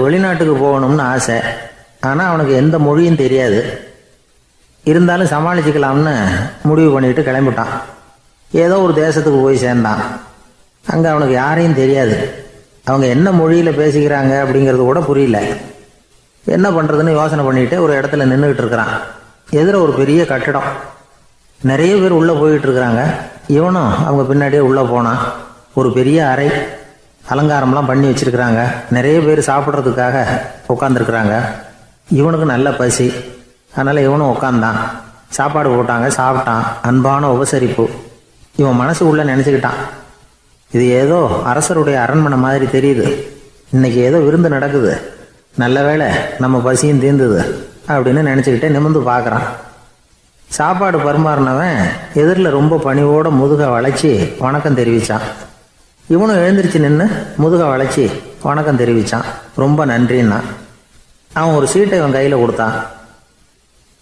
வெளிநாட்டுக்கு போகணும்னு ஆசை. ஆனால் அவனுக்கு எந்த மொழியும் தெரியாது. இருந்தாலும் சமாளிச்சுக்கலாம்னு முடிவு பண்ணிட்டு கிளம்பிட்டான். ஏதோ ஒரு தேசத்துக்கு போய் சேர்ந்தான். அங்கே அவனுக்கு யாரையும் தெரியாது. அவங்க என்ன மொழியில் பேசிக்கிறாங்க அப்படிங்கிறது கூட புரியல. என்ன பண்ணுறதுன்னு யோசனை பண்ணிட்டு ஒரு இடத்துல நின்றுக்கிட்டு இருக்கிறான். எதிர ஒரு பெரிய கட்டடம், நிறைய பேர் உள்ளே போயிட்டு இருக்கிறாங்க. இவனும் அவங்க பின்னாடியே உள்ளே போனான். ஒரு பெரிய அறை, அலங்காரம்லாம் பண்ணி வச்சிருக்கிறாங்க. நிறைய பேர் சாப்பிட்றதுக்காக உட்காந்துருக்குறாங்க. இவனுக்கு நல்ல பசி, அதனால் இவனும் உட்காந்தான். சாப்பாடு போட்டாங்க, சாப்பிட்டான். அன்பான உபசரிப்பு. இவன் மனசு உள்ள நினச்சிக்கிட்டான், இது ஏதோ அரசருடைய அரண்மனை மாதிரி தெரியுது, இன்னைக்கு ஏதோ விருந்து நடக்குது, நல்ல வேளை நம்ம பசியும் தீர்ந்தது அப்படின்னு நினச்சிக்கிட்டே நிமிர்ந்து பார்க்குறான். சாப்பாடு பரிமாறினவன் எதிரில் ரொம்ப பணிவோட முதுக வளைச்சி வணக்கம் தெரிவித்தான். இவனும் எழுந்திரிச்சு நின்று முதுக வளைச்சி வணக்கம் தெரிவித்தான். ரொம்ப நன்றின்னா. அவன் ஒரு சீட்டை இவன் கையில் கொடுத்தான்.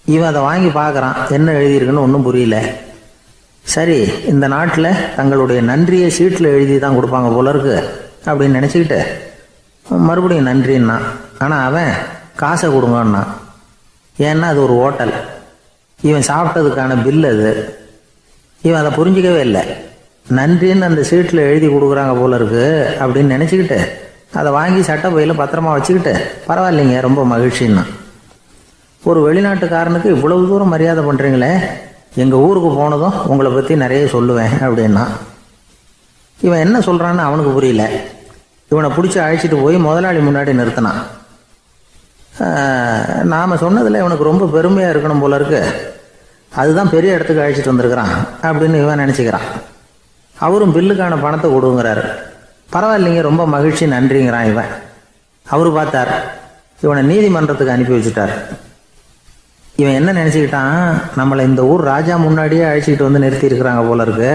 இவன் அதை வாங்கி பார்க்குறான். என்ன எழுதியிருக்குன்னு ஒன்றும் புரியல. சரி, இந்த நாட்டில் தங்களுடைய நன்றியை சீட்டில் எழுதி தான் கொடுப்பாங்க போல இருக்கு அப்படின்னு நினச்சிக்கிட்டு மறுபடியும் நன்றின்னா. ஆனால் அவன் காசை கொடுங்கன்னா. ஏன்னா அது ஒரு ஹோட்டல், இவன் சாப்பிட்டதுக்கான பில் அது. இவன் அதை புரிஞ்சிக்கவே இல்லை. நன்றின்னு அந்த சீட்டில் எழுதி கொடுக்குறாங்க போல இருக்கு அப்படின்னு நினச்சிக்கிட்டு அதை வாங்கி சட்டை பையில் பத்திரமா வச்சுக்கிட்டு பரவாயில்லைங்க ரொம்ப மகிழ்ச்சின்னா. ஒரு வெளிநாட்டுக்காரனுக்கு இவ்வளவு தூரம் மரியாதை பண்ணுறீங்களே, எங்கள் ஊருக்கு போனதும் உங்களை பற்றி நிறைய சொல்லுவேன் அப்படின்னா. இவன் என்ன சொல்கிறான்னு அவனுக்கு புரியல. இவனை பிடிச்சி அழைச்சிட்டு போய் முதலாளி முன்னாடி நிறுத்தினான். நாம் சொன்னதில் இவனுக்கு ரொம்ப பெருமையாக இருக்கணும் போல இருக்கு, அதுதான் பெரிய இடத்துக்கு அழைச்சிட்டு வந்திருக்கிறான் அப்படின்னு இவன் நினச்சிக்கிறான். அவரும் பில்லுக்கான பணத்தை கொடுங்கிறாரு. பரவாயில்லைங்க ரொம்ப மகிழ்ச்சி நன்றிங்கிறான் இவன். அவரு பார்த்தார், இவனை நீதிமன்றத்துக்கு அனுப்பி வச்சுட்டார். இவன் என்ன நினச்சிக்கிட்டான், நம்மளை இந்த ஊர் ராஜா முன்னாடியே அழைச்சிக்கிட்டு வந்து நிறுத்தி இருக்கிறாங்க போல இருக்கு,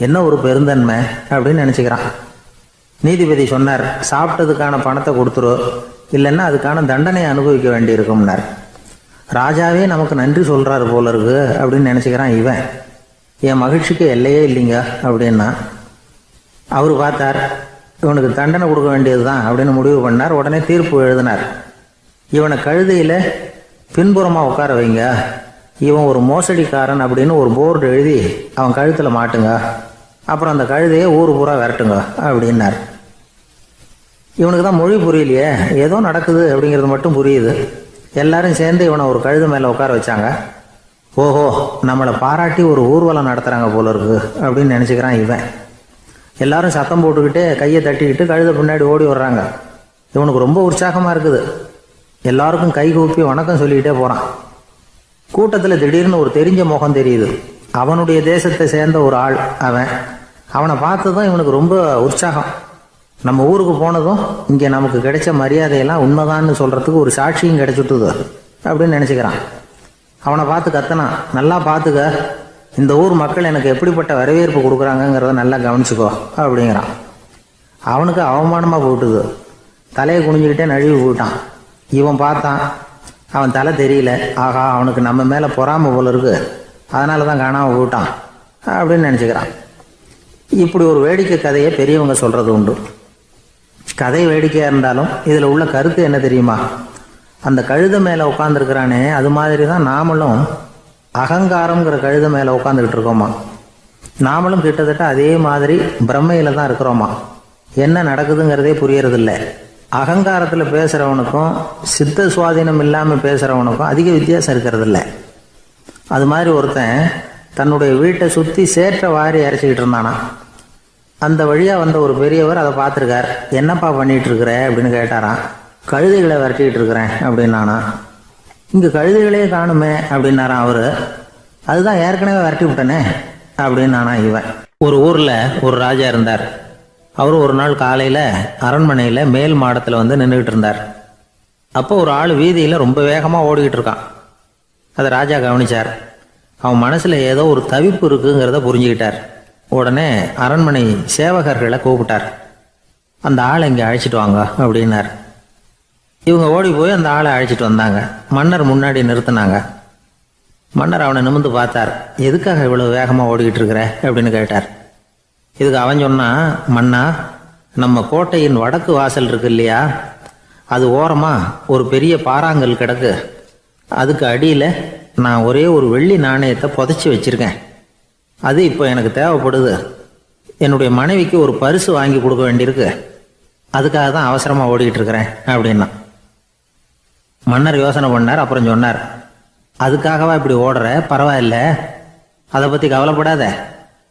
என்ன ஒரு பெருந்தன்மை அப்படின்னு நினச்சிக்கிறான். நீதிபதி சொன்னார், சாப்பிட்டதுக்கான பணத்தை கொடுத்துரு, இல்லைன்னா அதுக்கான தண்டனையை அனுபவிக்க வேண்டி இருக்கும்னார். ராஜாவே நமக்கு நன்றி சொல்கிறாரு போல இருக்கு அப்படின்னு நினச்சிக்கிறான் இவன். என் மகிழ்ச்சிக்கு எல்லையே இல்லைங்க அப்படின்னா. அவர் பார்த்தார், இவனுக்கு தண்டனை கொடுக்க வேண்டியது தான் அப்படின்னு முடிவு பண்ணார். உடனே தீர்ப்பு எழுதினார். இவனை கழுதையில் பின்புறமாக உட்கார வைங்க, இவன் ஒரு மோசடிக்காரன் அப்படின்னு ஒரு போர்டு எழுதி அவன் கழுத்தில் மாட்டுங்க, அப்புறம் அந்த கழுதையை ஊர் பூரா விரட்டுங்க அப்படின்னார். இவனுக்கு தான் மொழி புரியலையே, ஏதோ நடக்குது அப்படிங்கிறது மட்டும் புரியுது. எல்லாரும் சேர்ந்து இவனை ஒரு கழுதை மேலே உட்கார வச்சாங்க. ஓஹோ, நம்மளை பாராட்டி ஒரு ஊர்வலம் நடத்துகிறாங்க போல இருக்கு அப்படின்னு நினச்சிக்கிறான் இவன். எல்லாரும் சத்தம் போட்டுக்கிட்டு கையை தட்டிக்கிட்டு கழுதை பின்னாடி ஓடி வர்றாங்க. இவனுக்கு ரொம்ப உற்சாகமாக இருக்குது. எல்லாருக்கும் கை கூப்பி வணக்கம் சொல்லிக்கிட்டே போகிறான். கூட்டத்தில் திடீர்னு ஒரு தெரிஞ்ச முகம் தெரியுது. அவனுடைய தேசத்தை சேர்ந்த ஒரு ஆள் அவன். அவனை பார்த்ததும் இவனுக்கு ரொம்ப உற்சாகம். நம்ம ஊருக்கு போனதும் இங்கே நமக்கு கிடைச்ச மரியாதையெல்லாம் உண்மைதான்னு சொல்கிறதுக்கு ஒரு சாட்சியும் கிடைச்சிட்டுது அப்படின்னு நினச்சிக்கிறான். அவனை பார்த்து கத்தனான், நல்லா பார்த்துக்க, இந்த ஊர் மக்கள் எனக்கு எப்படிப்பட்ட வரவேற்பு கொடுக்குறாங்கங்கிறத நல்லா கவனிச்சுக்கோ அப்படிங்கிறான். அவனுக்கு அவமானமாக போட்டுது. தலையை குனிஞ்சிக்கிட்டே நழுவி போயிட்டான். இவன் பார்த்தான், அவன் தலை தெரியல. ஆகா, அவனுக்கு நம்ம மேலே பொறாமை போல இருக்கு, அதனால தான் காணாமல் போயிட்டான் அப்படின்னு நினச்சிக்கிறான். இப்படி ஒரு வேடிக்கை கதையை பெரியவங்க சொல்கிறது உண்டு. கதை வேடிக்கையாக இருந்தாலும் இதில் உள்ள கருத்து என்ன தெரியுமா? அந்த கழுதை மேலே உட்காந்துருக்கிறானே, அது மாதிரி தான் நாமளும் அகங்காரங்கிற கழுதை மேலே உட்காந்துக்கிட்டு இருக்கோமா. நாமளும் கிட்டத்தட்ட அதே மாதிரி பிரம்மையில் தான் இருக்கிறோமா. என்ன நடக்குதுங்கிறதே புரியறதில்ல. அகங்காரத்தில் பேசுகிறவனுக்கும் சித்த சுவாதீனம் இல்லாமல் பேசுகிறவனுக்கும் அதிக வித்தியாசம் இருக்கிறதில்ல. அது மாதிரி ஒருத்தன் தன்னுடைய வீட்டை சுற்றி சேற்றை வாரி அரைச்சிக்கிட்டு இருந்தானா. அந்த வழியாக வந்த ஒரு பெரியவர் அதை பார்த்துருக்கார். என்னப்பா பண்ணிகிட்டு இருக்கிற அப்படின்னு கேட்டாராம். கழுதைகளை விரட்டிக்கிட்டு இருக்கிறேன் அப்படின்னானா. இங்கே கழுதைகளே காணுமே அப்படின்னாரான் அவர். அதுதான் ஏற்கனவே விரட்டி விட்டனே அப்படின்னானா இவன். ஒரு ஊரில் ஒரு ராஜா இருந்தார். அவர் ஒரு நாள் காலையில் அரண்மனையில் மேல் மாடத்தில் வந்து நின்றுக்கிட்டு இருந்தார். அப்போ ஒரு ஆள் வீதியில் ரொம்ப வேகமாக ஓடிக்கிட்டு இருக்கான். அதை ராஜா கவனித்தார். அவன் மனசில் ஏதோ ஒரு தவிப்பு இருக்குங்கிறத புரிஞ்சுக்கிட்டார். உடனே அரண்மனை சேவகர்களை கூப்பிட்டார். அந்த ஆளை இங்கே அழைச்சிட்டு வாங்க அப்படின்னார். இவங்க ஓடி போய் அந்த ஆளை அழைச்சிட்டு வந்தாங்க. மன்னர் முன்னாடி நிறுத்தினாங்க. மன்னர் அவனை நிமிர்ந்து பார்த்தார். எதுக்காக இவ்வளோ வேகமாக ஓடிக்கிட்டு இருக்கிற அப்படின்னு கேட்டார். இதுக்கு அவன் சொன்னான், மன்னா, நம்ம கோட்டையின் வடக்கு வாசல் இருக்கு இல்லையா, அது ஓரமாக ஒரு பெரிய பாறாங்கல் கிடக்கு. அதுக்கு அடியில் நான் ஒரே ஒரு வெள்ளி நாணயத்தை புதைச்சி வச்சுருக்கேன். அது இப்போ எனக்கு தேவைப்படுது. என்னுடைய மனைவிக்கு ஒரு பரிசு வாங்கி கொடுக்க வேண்டியிருக்கு. அதுக்காக தான் அவசரமாக ஓடிக்கிட்டு இருக்கிறேன் அப்படின்னா. மன்னர் யோசனை பண்ணார். அப்புறம் சொன்னார், அதுக்காகவா இப்படி ஓடுற? பரவாயில்ல, அதை பற்றி கவலைப்படாத.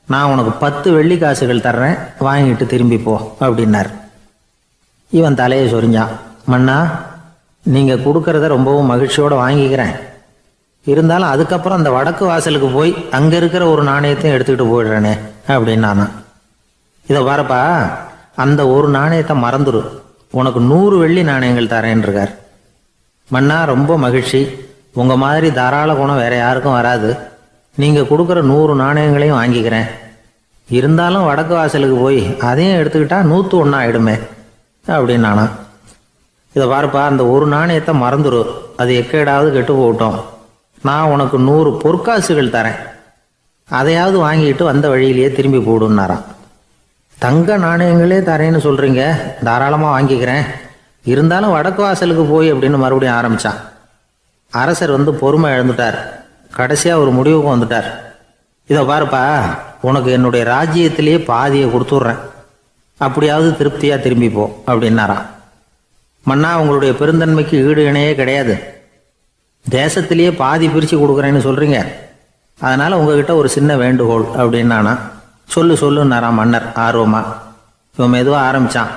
நான் உனக்கு 10 வெள்ளி காசுகள் தர்றேன், வாங்கிட்டு திரும்பி போ அப்படின்னார். இவன் தலையை சொரிஞ்சான். மன்னா, நீங்கள் கொடுக்கறத ரொம்பவும் மகிழ்ச்சியோடு வாங்கிக்கிறேன். இருந்தாலும் அதுக்கப்புறம் அந்த வடக்கு வாசலுக்கு போய் அங்கே இருக்கிற ஒரு நாணயத்தையும் எடுத்துக்கிட்டு போயிடுறேனே அப்படின்னானா. இதை பாருப்பா, அந்த ஒரு நாணயத்தை மறந்துடு, உனக்கு 100 வெள்ளி நாணயங்கள் தரேன் இருக்கார். மன்னா, ரொம்ப மகிழ்ச்சி. உங்கள் மாதிரி தாராள குணம் வேற யாருக்கும் வராது. நீங்கள் கொடுக்குற 100 நாணயங்களையும் வாங்கிக்கிறேன். இருந்தாலும் வடக்கு வாசலுக்கு போய் அதையும் எடுத்துக்கிட்டா 101 ஆயிடுமே அப்படின்னானா. இதை பாருப்பா, அந்த ஒரு நாணயத்தை மறந்துடு, அது எக்கேடாவது கெட்டு போகட்டும். நான் உனக்கு 100 பொற்காசுகள் தரேன், அதையாவது வாங்கிட்டு வந்த வழியிலேயே திரும்பி போடுன்னாரான். தங்க நாணயங்களே தரேன்னு சொல்கிறீங்க, தாராளமாக வாங்கிக்கிறேன். இருந்தாலும் வடக்கு வாசலுக்கு போய் அப்படின்னு மறுபடியும் ஆரம்பித்தான். அரசர் பொறுமை இழந்துட்டார். கடைசியாக ஒரு முடிவுக்கு வந்துட்டார். இதை பாருப்பா, உனக்கு என்னுடைய ராஜ்யத்திலேயே பாதியை கொடுத்துட்றேன், அப்படியாவது திருப்தியாக திரும்பி போ அப்படின்னாராம். மன்னா, உங்களுடைய பெருந்தன்மைக்கு ஈடு இணையே கிடையாது. தேசத்திலேயே பாதி பிரித்து கொடுக்குறேன்னு சொல்கிறீங்க. அதனால் உங்ககிட்ட ஒரு சின்ன வேண்டுகோள் அப்படின்னானா. சொல்லுன்னாராம் மன்னர் ஆர்வமாக. இவன் மெதுவாக ஆரம்பித்தான்.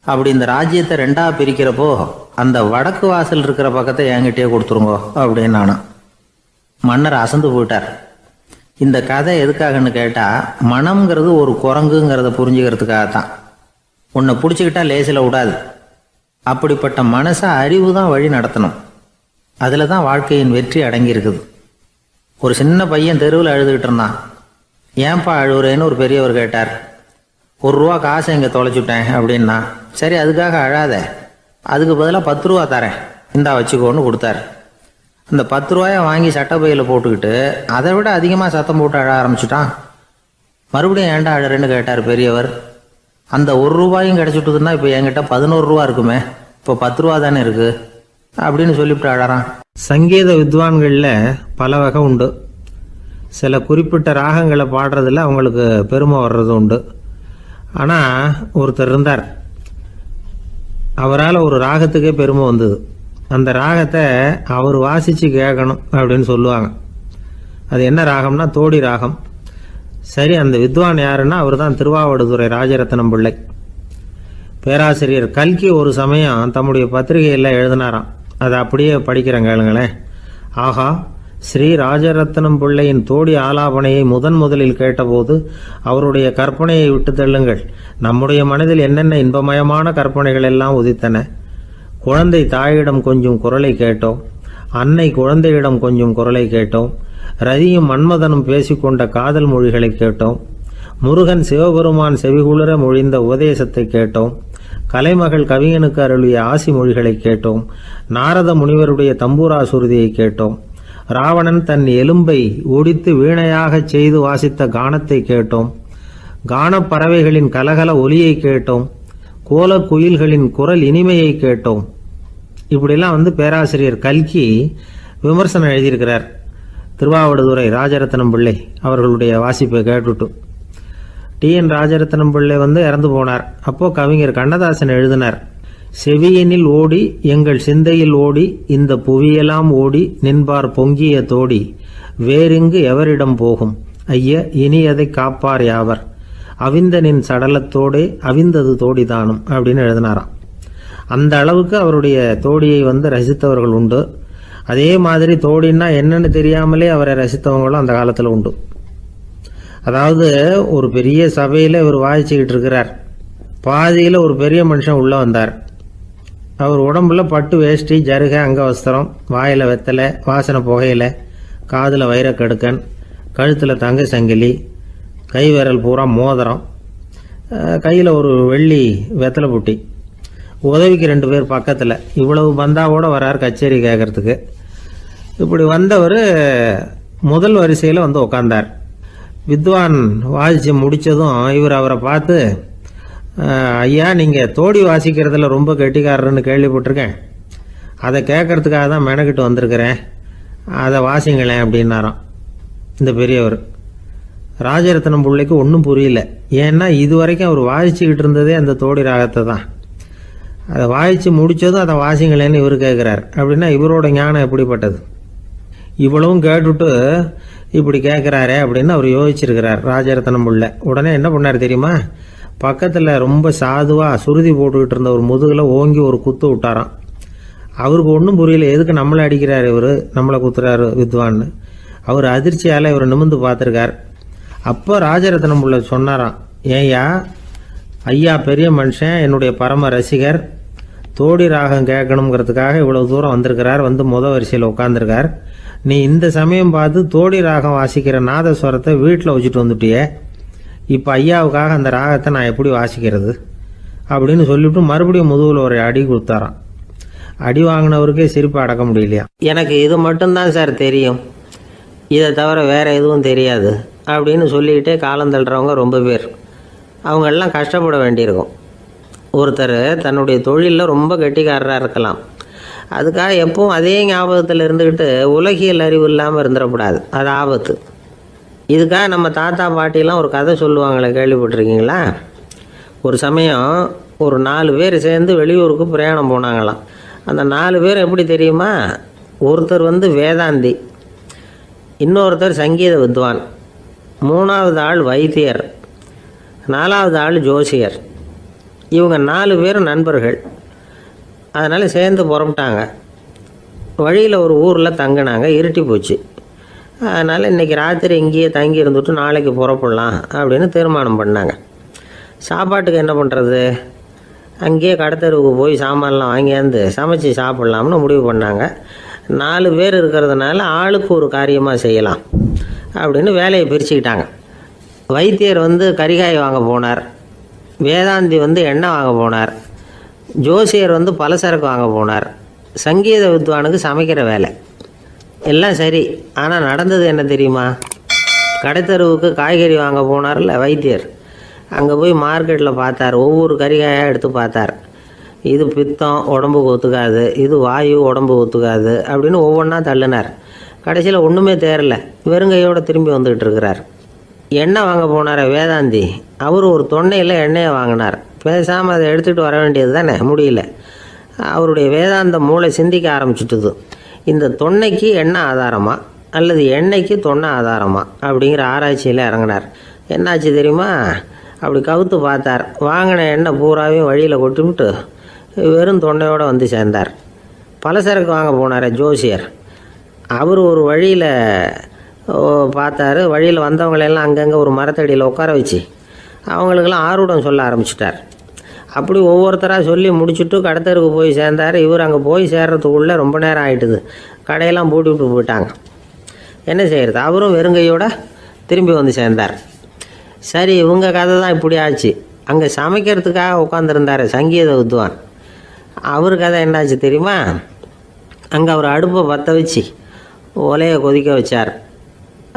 அப்படி இந்த ராஜ்யத்தை 2ஆக பிரிக்கிறப்போ அந்த வடக்கு வாசல் இருக்கிற பக்கத்தை என்கிட்டயே கொடுத்துருங்கோ அப்படின்னானா. மன்னர் அசந்து போயிட்டார். இந்த கதை எதுக்காகன்னு கேட்டால், மனம்ங்கிறது ஒரு குரங்குங்கிறத புரிஞ்சுக்கிறதுக்காகத்தான். உன்னை பிடிச்சிக்கிட்டா லேசில் விடாது. அப்படிப்பட்ட மனசை அறிவு தான் வழி நடத்தணும். அதில் தான் வாழ்க்கையின் வெற்றி அடங்கியிருக்குது. ஒரு சின்ன பையன் தெருவில் அழுதுகிட்டு இருந்தான். ஏன்பா அழுவுறேன்னு ஒரு பெரியவர் கேட்டார். 1 ரூபா காசை இங்கே தொலைச்சுட்டேன் அப்படின்னா. சரி, அதுக்காக அழாத, அதுக்கு பதிலாக 10 ரூபா தரேன், இந்தா வச்சுக்கோன்னு கொடுத்தாரு. அந்த 10 ரூபாயை வாங்கி சட்டப்பையில் போட்டுக்கிட்டு அதை விட அதிகமாக சத்தம் போட்டு அழ ஆரம்பிச்சுட்டான். மறுபடியும் ஏன்டா அழறேன்னு கேட்டார் பெரியவர். அந்த 1 ரூபாயும் கிடச்சிட்டுதுன்னா இப்போ என்கிட்ட 11 ரூபா இருக்குமே, இப்போ 10 ரூபா தானே இருக்குது அப்படின்னு சொல்லிவிட்டு அழறான். சங்கீத வித்வான்களில் பல வகை உண்டு. சில குறிப்பிட்ட ராகங்களை பாடுறதுல அவங்களுக்கு பெருமை வர்றது உண்டு. ஆனால் ஒருத்தர் இருந்தார், அவரால் ஒரு ராகத்துக்கே பெருமை வந்தது. அந்த ராகத்தை அவர் வாசித்து கேட்கணும் அப்படின்னு சொல்லுவாங்க. அது என்ன ராகம்னா தோடி ராகம். சரி, அந்த வித்வான் யாருன்னா அவர் தான் திருவாவடுதுறை ராஜரத்னம் பிள்ளை. பேராசிரியர் கல்கி ஒரு சமயம் தம்முடைய பத்திரிகையில் எழுதினாராம். அதை அப்படியே படிக்கிறேன் கேளுங்களேன். ஆகா, ஸ்ரீ ராஜரத்னம் பிள்ளையின் தோடி ஆலாபனையை முதலில் கேட்டபோது அவருடைய கற்பனையை விட்டு தள்ளுங்கள். நம்முடைய மனதில் என்னென்ன இன்பமயமான கற்பனைகள் எல்லாம் உதித்தன. குழந்தை தாயிடம் கொஞ்சம் குரலை கேட்டோம், அன்னை குழந்தையிடம் கொஞ்சம் குரலை கேட்டோம், ரதியும் மன்மதனும் பேசிக்கொண்ட காதல் மொழிகளை கேட்டோம், முருகன் சிவபெருமான் செவிகுளிர மொழிந்த உபதேசத்தை கேட்டோம், கலைமகள் கவிஞனுக்கு அருளிய ஆசி மொழிகளை கேட்டோம், நாரத முனிவருடைய தம்பூரா சுருதியை கேட்டோம், ராவணன் தன் எலும்பை ஒடித்து வீணையாகச் செய்து வாசித்த கானத்தை கேட்டோம், கானப்பறவைகளின் கலகல ஒலியை கேட்டோம், கோல குயில்களின் குரல் இனிமையை கேட்டோம். இப்படிலாம் பேராசிரியர் கல்கி விமர்சனம் எழுதியிருக்கிறார். திருவாவடுதுறை ராஜரத்னம் பிள்ளை அவர்களுடைய வாசிப்பை கேட்டுட்டு TN ராஜரத்னம் பிள்ளை இறந்து போனார். அப்போ கவிஞர் கண்ணதாசன் எழுதினார், செவியனில் ஓடி எங்கள் சிந்தையில் ஓடி இந்த புவியெல்லாம் ஓடி நின்பார் பொங்கிய தோடி வேறிங்கு எவரிடம் போகும் ஐய இனி அதை காப்பார் யாவர் அவிந்தனின் சடலத்தோடே அவிந்தது தோடிதானும் அப்படின்னு எழுதினாராம். அந்த அளவுக்கு அவருடைய தோடியை ரசித்தவர்கள் உண்டு. அதே மாதிரி தோடின்னா என்னன்னு தெரியாமலே அவரை ரசித்தவங்களும் அந்த காலத்தில் உண்டு. அதாவது ஒரு பெரிய சபையில் இவர் வாசிச்சுக்கிட்டு இருக்கிறார். பாதியில் ஒரு பெரிய மனுஷன் உள்ளே வந்தார். அவர் உடம்புல பட்டு வேஷ்டி, ஜருகை, அங்கவஸ்திரம், வாயில் வெத்தலை, வாசனை புகையில, காதில் வைரக்கடுக்கன், கழுத்தில் தங்க சங்கிலி, கை விரல் பூரா மோதிரம், கையில் ஒரு வெள்ளி வெத்தலை புட்டி, உதவிக்கு 2 பேர் பக்கத்தில். இவ்வளவு பந்தாவோடு வரார் கச்சேரி கேட்கறதுக்கு. இப்படி வந்தவர் முதல் வரிசையில் உட்கார்ந்தார். வித்வான் வாசித்து முடித்ததும் இவர் அவரை பார்த்து, ஐயா, நீங்கள் தோடி வாசிக்கிறதுல ரொம்ப கெட்டிக்காரர்னு கேள்விப்பட்டிருக்கேன். அதை கேட்கறதுக்காக தான் மெனக்கிட்டு வந்திருக்கிறேன். அதை வாசிங்களேன் அப்படின்னாராம் இந்த பெரியவர். ராஜரத்னம் பிள்ளைக்கு ஒன்றும் புரியல. ஏன்னா இது வரைக்கும் அவர் வாசிச்சுக்கிட்டு இருந்ததே அந்த தோடி ராகத்தை தான். அதை வாசித்து முடித்ததும் அதை வாசிங்களேன்னு இவர் கேட்குறார். அப்படின்னா இவரோட ஞானம் எப்படிப்பட்டது? இவ்வளவும் கேட்டுட்டு இப்படி கேட்குறாரே அப்படின்னு அவர் யோசிச்சிருக்கிறார் ராஜரத்னம் பிள்ளை. உடனே என்ன பண்ணார் தெரியுமா? பக்கத்தில் ரொம்ப சாதுவாக சுருதி போட்டுக்கிட்டு இருந்த ஒரு முதுகில் ஓங்கி ஒரு குத்து விட்டாராம். அவருக்கு ஒன்றும் புரியல, எதுக்கு நம்மளை அடிக்கிறார் இவர், நம்மளை குத்துறாரு வித்வான்னு. அவர் அதிர்ச்சியால் இவர் நிமிர்ந்து பார்த்துருக்கார். அப்போ ராஜரத்னம் பிள்ளை சொன்னாராம், ஏய்யா ஐயா பெரிய மனுஷன், என்னுடைய பரம ரசிகர், தோடி ராகம் கேட்கணுங்கிறதுக்காக இவ்வளோ தூரம் வந்திருக்கிறார், வந்து வரிசையில் உட்காந்துருக்கார். நீ இந்த சமயம் பார்த்து தோடி ராகம் வாசிக்கிற நாதஸ்வரத்தை வீட்டில் வச்சுட்டு வந்துட்டியே, இப்போ ஐயாவுக்காக அந்த ராகத்தை நான் எப்படி வாசிக்கிறது அப்படின்னு சொல்லிவிட்டு மறுபடியும் முதுகில் ஒரு அடி கொடுத்தாராம். அடி வாங்கினவருக்கே சிரிப்பு அடக்க முடியலையா. எனக்கு இது மட்டும்தான் சார் தெரியும், இதை தவிர வேறு எதுவும் தெரியாது அப்படின்னு சொல்லிக்கிட்டே காலம் தள்ளுறவங்க ரொம்ப பேர். அவங்கெல்லாம் கஷ்டப்பட வேண்டியிருக்கும். ஒருத்தர் தன்னுடைய தொழிலில் ரொம்ப கெட்டிக்காரராக இருக்கலாம், அதுக்காக எப்பவும் அதே ஞாபகத்தில் இருந்துக்கிட்டு உலகியல் அறிவு இல்லாமல் இருந்துடக்கூடாது, அது ஆபத்து. இதுக்காக நம்ம தாத்தா பாட்டிலாம் ஒரு கதை சொல்லுவாங்களே, கேள்விப்பட்டிருக்கீங்களா? ஒரு சமயம் ஒரு 4 பேர் சேர்ந்து வெளியூருக்கு பிரயாணம் போனாங்களாம். அந்த 4 பேர் எப்படி தெரியுமா? ஒருத்தர் வேதாந்தி, இன்னொருத்தர் சங்கீத வித்வான், 3வது ஆள் வைத்தியர், 4வது ஆள் ஜோசியர். இவங்க 4 பேரும் நண்பர்கள். அதனால் சேர்ந்து புறப்பட்டாங்க. வழியில் ஒரு ஊரில் தங்கினாங்க. இருட்டி போச்சு. அதனால் இன்றைக்கி ராத்திரி இங்கேயே தங்கி இருந்துட்டு நாளைக்கு புறப்படலாம் அப்படின்னு தீர்மானம் பண்ணாங்க. சாப்பாட்டுக்கு என்ன பண்ணுறது? அங்கேயே கடத்தெருவுக்கு போய் சாமான்லாம் வாங்கியாந்து சமைச்சு சாப்பிட்லாம்னு முடிவு பண்ணாங்க. 4 பேர் இருக்கிறதுனால ஆளுக்கு ஒரு காரியமாக செய்யலாம் அப்படின்னு வேலையை பிரிச்சுக்கிட்டாங்க. வைத்தியர் கரிகாய் வாங்க போனார், வேதாந்தி எண்ணெய் வாங்க போனார், ஜோசியர் பலசரக்கு வாங்க போனார், சங்கீத வித்வானுக்கு சமைக்கிற வேலை. எல்லாம் சரி. ஆனால் நடந்தது என்ன தெரியுமா? கடைத்தெருவுக்கு காய்கறி வாங்க போனார்ல வைத்தியர், அங்கே போய் மார்க்கெட்டில் பார்த்தார். ஒவ்வொரு கறிகாயாக எடுத்து பார்த்தார். இது பித்தம், உடம்புக்கு ஒத்துக்காது, இது வாயு, உடம்பு ஒத்துக்காது அப்படின்னு ஒவ்வொன்றா தள்ளினார். கடைசியில் ஒன்றுமே தேரல, வெறுங்கையோடு திரும்பி வந்துக்கிட்டு இருக்கிறார். எண்ணெய் வாங்க போனார் வேதாந்தி, அவர் ஒரு தொன்னையில் எண்ணெயை வாங்கினார். பேசாமல் அதை எடுத்துகிட்டு வர வேண்டியது தானே, முடியல. அவருடைய வேதாந்த மூளை சிந்திக்க ஆரம்பிச்சுட்டுது. இந்த தொன்னைக்கு எண்ணெய் ஆதாரமா அல்லது எண்ணெய்க்கு தொன்னை ஆதாரமா அப்படிங்கிற ஆராய்ச்சியில் இறங்கினார். என்னாச்சு தெரியுமா? அப்படி கவுத்து பார்த்தார். வாங்கின எண்ணெய் பூராவையும் வழியில் கொட்டிவிட்டு வெறும் தொன்னையோடு சேர்ந்தார். பலசரக்கு வாங்க போனார் ஜோசியர், அவர் ஒரு வழியில் பார்த்தார். வழியில் வந்தவங்களெல்லாம் அங்கங்கே ஒரு மரத்தடியில் உட்கார வச்சு அவங்களுக்கெல்லாம் ஆர்வம் சொல்ல ஆரம்பிச்சிட்டார். அப்படி ஒவ்வொருத்தராக சொல்லி முடிச்சுட்டு கடத்தருக்கு போய் சேர்ந்தார். இவர் அங்கே போய் சேர்றதுக்குள்ளே ரொம்ப நேரம் ஆகிட்டுது. கடையெல்லாம் பூட்டி விட்டு போயிட்டாங்க. என்ன செய்கிறது? அவரும் வெறுங்கையோடு திரும்பி சேர்ந்தார். சரி, இவங்க கதை தான் இப்படி ஆச்சு. அங்கே சமைக்கிறதுக்காக உட்காந்துருந்தார் சங்கீத வித்வான், அவர் கதை என்னாச்சு தெரியுமா? அங்கே அவர் அடுப்பை பற்ற வச்சு ஒலையை கொதிக்க வச்சார்.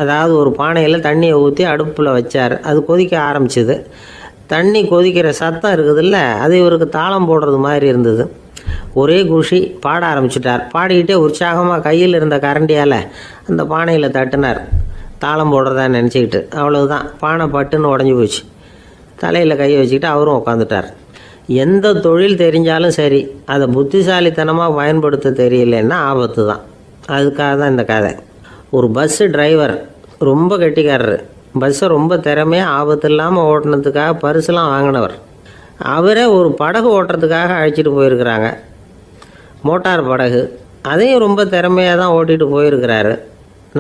அதாவது ஒரு பானையில் தண்ணியை ஊற்றி அடுப்பில் வச்சார். அது கொதிக்க ஆரம்பிச்சிது. தண்ணி கொதிக்கிற சத்தம் இருக்குதுல்ல, அது இவருக்கு தாளம் போடுறது மாதிரி இருந்தது. ஒரே குஷி, பாட ஆரம்பிச்சிட்டார். பாடிக்கிட்டே உற்சாகமாக கையில் இருந்த கரண்டியால் அந்த பானையில் தட்டினார், தாளம் போடுறதா நினச்சிக்கிட்டு. அவ்வளவுதான், பானை பட்டுன்னு உடஞ்சி போச்சு. தலையில் கையை வச்சுக்கிட்டு அவரும் உட்காந்துட்டார். எந்த தொழில் தெரிஞ்சாலும் சரி, அதை புத்திசாலித்தனமாக பயன்படுத்த தெரியலன்னா ஆபத்து தான். அதுக்காக தான் இந்த கதை. ஒரு பஸ்ஸு டிரைவர் ரொம்ப கெட்டிக்காரர். பஸ்ஸை ரொம்ப திறமையாக ஆபத்து இல்லாமல் ஓட்டினதுக்காக பரிசுலாம் வாங்கினவர். அவரே ஒரு படகு ஓட்டுறதுக்காக அழைச்சிட்டு போயிருக்கிறாங்க, மோட்டார் படகு. அதையும் ரொம்ப திறமையாக தான் ஓட்டிகிட்டு போயிருக்கிறாரு.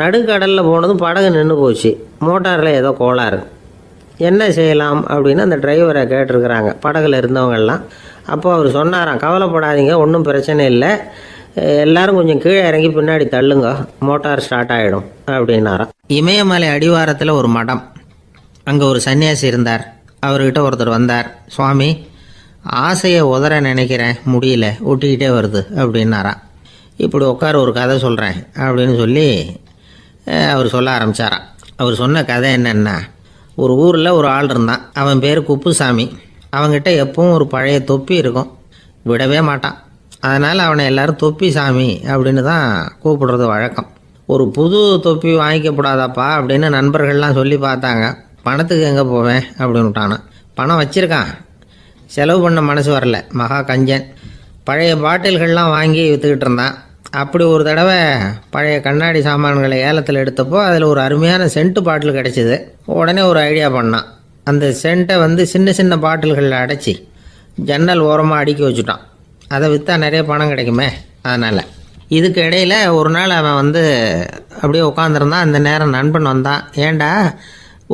நடுக்கடலில் போனதும் படகு நின்று போச்சு. மோட்டாரில் ஏதோ கோளாறு. என்ன செய்யலாம் அப்படின்னு அந்த டிரைவரை கேட்டிருக்கிறாங்க படகுல இருந்தவங்கெல்லாம். அப்போ அவர் சொன்னாராம், கவலைப்படாதீங்க, ஒன்றும் பிரச்சனை இல்லை, எல்லாரும் கொஞ்சம் கீழே இறங்கி பின்னாடி தள்ளுங்க, மோட்டார் ஸ்டார்ட் ஆகிடும் அப்படின்னாராம். இமயமலை அடிவாரத்தில் ஒரு மடம், அங்கே ஒரு சன்னியாசி இருந்தார். அவர்கிட்ட ஒருத்தர் வந்தார். சுவாமி, ஆசையை உதற நினைக்கிறேன், முடியல, ஒட்டிக்கிட்டே வருது அப்படின்னாராம். இப்படி உட்கார, ஒரு கதை சொல்கிறேன் அப்படின்னு சொல்லி அவர் சொல்ல ஆரம்பித்தாராம். அவர் சொன்ன கதை என்னென்னா, ஒரு ஊரில் ஒரு ஆள் இருந்தான். அவன் பேர் குப்புசாமி. அவங்ககிட்ட எப்பவும் ஒரு பழைய தொப்பி இருக்கும், விடவே மாட்டான். அதனால் அவனை எல்லாரும் தொப்பி சாமி அப்படின்னு தான் கூப்பிடுறது வழக்கம். ஒரு புது தொப்பி வாங்கிக்கப்படாதாப்பா அப்படின்னு நண்பர்கள்லாம் சொல்லி பார்த்தாங்க. பணத்துக்கு எங்கே போவேன் அப்படின்னு விட்டானா. பணம் வச்சுருக்கான், செலவு பண்ண மனசு வரல. மகா கஞ்சன். பழைய பாட்டில்கள்லாம் வாங்கி விற்றுக்கிட்டு இருந்தான். அப்படி ஒரு தடவை பழைய கண்ணாடி சாமான்களை ஏலத்தில் எடுத்தப்போ அதில் ஒரு அருமையான சென்ட்டு பாட்டில் கிடச்சிது. உடனே ஒரு ஐடியா பண்ணான். அந்த சென்ட்டை சின்ன சின்ன பாட்டில்களில் அடைச்சி ஜன்னல் ஓரமாக அடுக்கி வச்சுட்டான். அதை விற்றா நிறைய பணம் கிடைக்குமே, அதனால். இதுக்கு இடையில் ஒரு நாள் அவன் அப்படியே உட்காந்துருந்தான். அந்த நேரம் நண்பன் வந்தான். ஏண்டா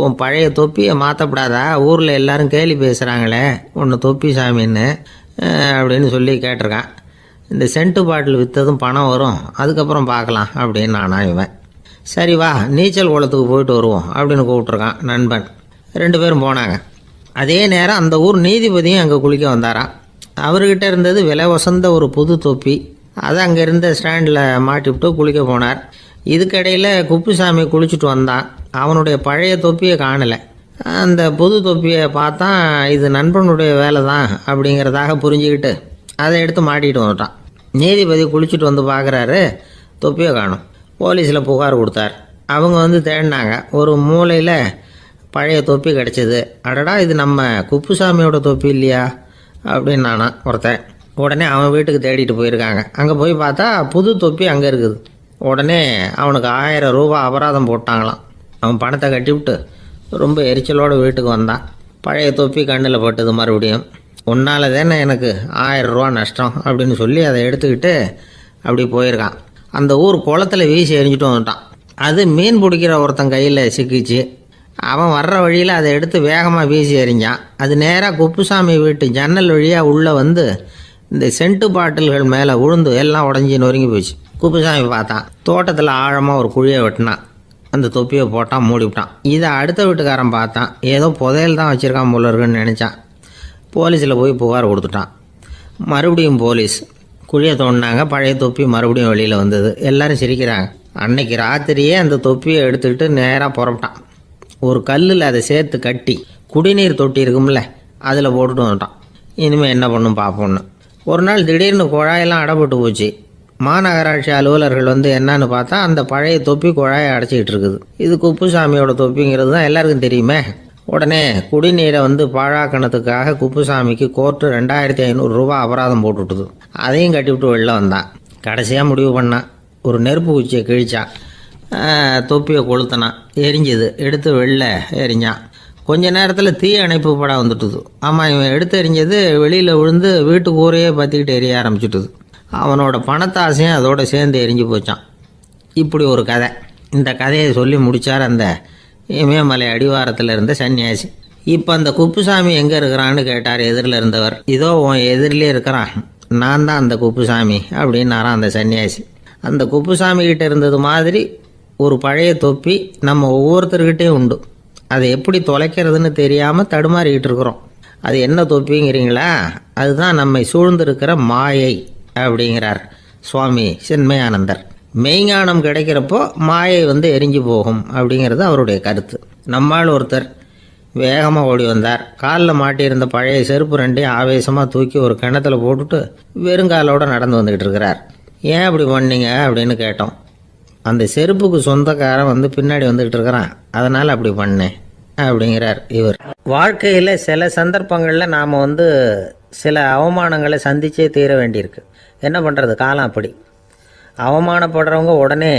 உன் பழைய தொப்பியை மாற்றப்படாதா, ஊரில் எல்லோரும் கேலி பேசுகிறாங்களே ஒன்று தொப்பி சாமின்னு அப்படின்னு சொல்லி கேட்டிருக்கான். இந்த சென்ட்டு பாட்டில் விற்றதும் பணம் வரும், அதுக்கப்புறம் பார்க்கலாம் அப்படின்னு நானா இவன். சரி வா நீச்சல் குளத்துக்கு போயிட்டு வருவோம் அப்படின்னு கூப்பிட்ருக்கான் நண்பன். 2 பேரும் போனாங்க. அதே நேரம் அந்த ஊர் நீதிபதியும் அங்கே குளிக்க வந்தாராம். அவர்கிட்ட இருந்தது விலை வசந்த ஒரு புது தொப்பி. அதை அங்கே இருந்த ஸ்டாண்டில் மாட்டிவிட்டு குளிக்க போனார். இதுக்கிடையில் குப்புசாமி குளிச்சுட்டு வந்தான். அவனுடைய பழைய தொப்பியை காணலை. அந்த புது தொப்பியை பார்த்தா இது நண்பனுடைய வேலை தான் அப்படிங்கிறதாக புரிஞ்சுக்கிட்டு அதை எடுத்து மாட்டிகிட்டு வந்துட்டான். நீதிபதி குளிச்சுட்டு வந்து பார்க்குறாரு, தொப்பியை காணும். போலீஸில் புகார் கொடுத்தார். அவங்க தேடினாங்க. ஒரு மூலையில் பழைய தொப்பி கிடச்சிது. அடடா இது நம்ம குப்புசாமியோட தொப்பி இல்லையா அப்படின்னு நானா ஒருத்தன். உடனே அவன் வீட்டுக்கு தேடிட்டு போயிருக்காங்க. அங்கே போய் பார்த்தா புது தொப்பி அங்கே இருக்குது. உடனே அவனுக்கு 1000 ரூபா அபராதம் போட்டாங்களாம். அவன் பணத்தை கட்டிவிட்டு ரொம்ப எரிச்சலோடு வீட்டுக்கு வந்தான். பழைய தொப்பி கண்ணில் பட்டது. மறுபடியும் உன்னால் தானே எனக்கு 1000 ரூபா நஷ்டம் அப்படின்னு சொல்லி அதை எடுத்துக்கிட்டு அப்படி போயிருக்கான். அந்த ஊர் குளத்தில் வீசி எரிஞ்சிட்டு வந்துட்டான். அது மீன் பிடிக்கிற ஒருத்தன் கையில் சிக்கிச்சு. அவன் வர்ற வழியில் அதை எடுத்து வேகமாக வீசி எறிஞ்சான். அது நேராக குப்புசாமி வீட்டு ஜன்னல் வழியாக உள்ளே இந்த சென்ட்டு பாட்டில்கள் மேலே விழுந்து எல்லாம் உடஞ்சி நொறுங்கி போச்சு. குப்புசாமி பார்த்தான். தோட்டத்தில் ஆழமாக ஒரு குழியை வெட்டினான். அந்த தொப்பியை போட்டான், மூடிவிட்டான். இதை அடுத்த வீட்டுக்காரன் பார்த்தான். ஏதோ புதையல் தான் வச்சுருக்கான் போல இருக்குன்னு நினச்சான். போலீஸில் போய் புகார் கொடுத்துட்டான். மறுபடியும் போலீஸ் குழியை தோண்டினாங்க. பழைய தொப்பி மறுபடியும் வெளியில் வந்தது. எல்லோரும் சிரிக்கிறாங்க. அன்னைக்கு ராத்திரியே அந்த தொப்பியை எடுத்துக்கிட்டு நேராக புறப்பட்டான். ஒரு கல்லில் அதை சேர்த்து கட்டி குடிநீர் தொட்டி இருக்கும்ல அதில் போட்டுட்டு வந்துட்டான். இனிமேல் என்ன பண்ணும் பார்ப்போன்னு. ஒரு நாள் திடீர்னு குழாயெல்லாம் அடைப்பட்டு போச்சு. மாநகராட்சி அலுவலர்கள் என்னன்னு பார்த்தா அந்த பழைய தொப்பி குழாயை அடைச்சிக்கிட்டு இருக்குது. இது குப்புசாமியோட தொப்பிங்கிறது தான் எல்லாருக்கும் தெரியுமே. உடனே குடிநீரை பாழாக்கணத்துக்காக குப்புசாமிக்கு கோர்ட்டு 2500 ரூபா அபராதம் போட்டுவிட்டுது. அதையும் கட்டிவிட்டு வெளில வந்தான். கடைசியாக முடிவு பண்ணான். ஒரு நெருப்பு குச்சியை கிழிச்சான். தொப்பியை கொளுத்தினான். எரிஞ்சுது. எடுத்து வெளில எரிஞ்சான். கொஞ்ச நேரத்தில் தீ அணைப்பு படம் வந்துட்டுது. ஆமாம், இவன் எடுத்து எரிஞ்சது வெளியில் விழுந்து வீட்டு கூரையே பற்றிக்கிட்டு எரிய ஆரம்பிச்சுட்டுது. அவனோட பணத்தாசையும் அதோடு சேர்ந்து எரிஞ்சு போச்சான். இப்படி ஒரு கதை. இந்த கதையை சொல்லி முடித்தார் அந்த இமயமலை அடிவாரத்தில் இருந்த சன்னியாசி. இப்போ அந்த குப்புசாமி எங்கே இருக்கிறான்னு கேட்டார் எதிரில் இருந்தவர். இதோ உன் எதிரிலே இருக்கிறான், நான் தான் அந்த குப்புசாமி அப்படின்னாரான் அந்த சன்னியாசி. அந்த குப்புசாமி கிட்ட இருந்தது மாதிரி ஒரு பழைய தொப்பி நம்ம ஒவ்வொருத்தர்கிட்டையும் உண்டு. அதை எப்படி தொலைக்கிறதுன்னு தெரியாமல் தடுமாறிக்கிட்டு இருக்கிறோம். அது என்ன தொப்பிங்கிறீங்களா? அதுதான் நம்மை சூழ்ந்திருக்கிற மாயை அப்படிங்கிறார் சுவாமி சின்மயானந்தர். மெய்ஞானம் கிடைக்கிறப்போ மாயை எரிஞ்சு போகும் அப்படிங்கிறது அவருடைய கருத்து. நம்மால் ஒருத்தர் வேகமாக ஓடி வந்தார். காலில் மாட்டியிருந்த பழைய செருப்பு 2 ஆவேசமாக தூக்கி ஒரு கிணத்துல போட்டுட்டு வெறுங்காலோடு நடந்து வந்துக்கிட்டு இருக்கிறார். ஏன் அப்படி பண்ணீங்க அப்படின்னு கேட்டோம். அந்த செருப்புக்கு சொந்தக்காரன் பின்னாடி வந்துக்கிட்டு இருக்கிறான், அதனால் அப்படி பண்ணேன் அப்படிங்கிறார் இவர். வாழ்க்கையில் சில சந்தர்ப்பங்களில் நாம் சில அவமானங்களை சந்திச்சே தீர வேண்டியிருக்கு. என்ன பண்ணுறது, காலம் அப்படி. அவமானப்படுறவங்க உடனே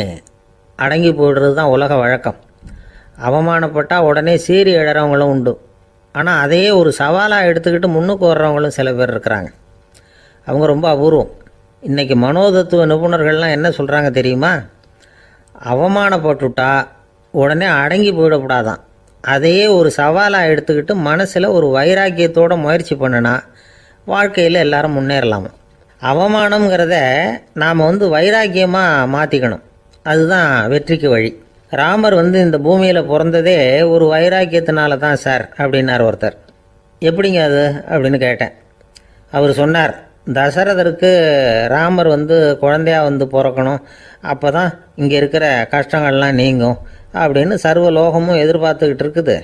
அடங்கி போய்டுறது தான் உலக வழக்கம். அவமானப்பட்டால் உடனே சீறி எழறவங்களும் உண்டு. ஆனால் அதையே ஒரு சவாலாக எடுத்துக்கிட்டு முன்னுக்கு வர்றவங்களும் சில பேர் இருக்கிறாங்க. அவங்க ரொம்ப அபூர்வம். இன்றைக்கி மனோதத்துவ நிபுணர்கள்லாம் என்ன சொல்கிறாங்க தெரியுமா? அவமானப்பட்டுட்டா உடனே அடங்கி போயிடக்கூடாதான். அதையே ஒரு சவாலாக எடுத்துக்கிட்டு மனசில் ஒரு வைராக்கியத்தோடு முயற்சி பண்ணினா வாழ்க்கையில் எல்லாரும் முன்னேறலாமா. அவமானங்கிறத நாம் வைராக்கியமாக மாற்றிக்கணும். அதுதான் வெற்றிக்கு வழி. ராமர் இந்த பூமியில் பிறந்ததே ஒரு வைராக்கியத்தினால தான் சார் அப்படின்னார் ஒருத்தர். எப்படிங்க அது அப்படின்னு கேட்டேன். அவர் சொன்னார், தசரதருக்கு ராமர் குழந்தையாக பிறக்கணும், அப்போ தான் இங்கே இருக்கிற கஷ்டங்கள்லாம் நீங்கும் அப்படின்னு சர்வ லோகமும் எதிர்பார்த்துக்கிட்டு இருக்குது.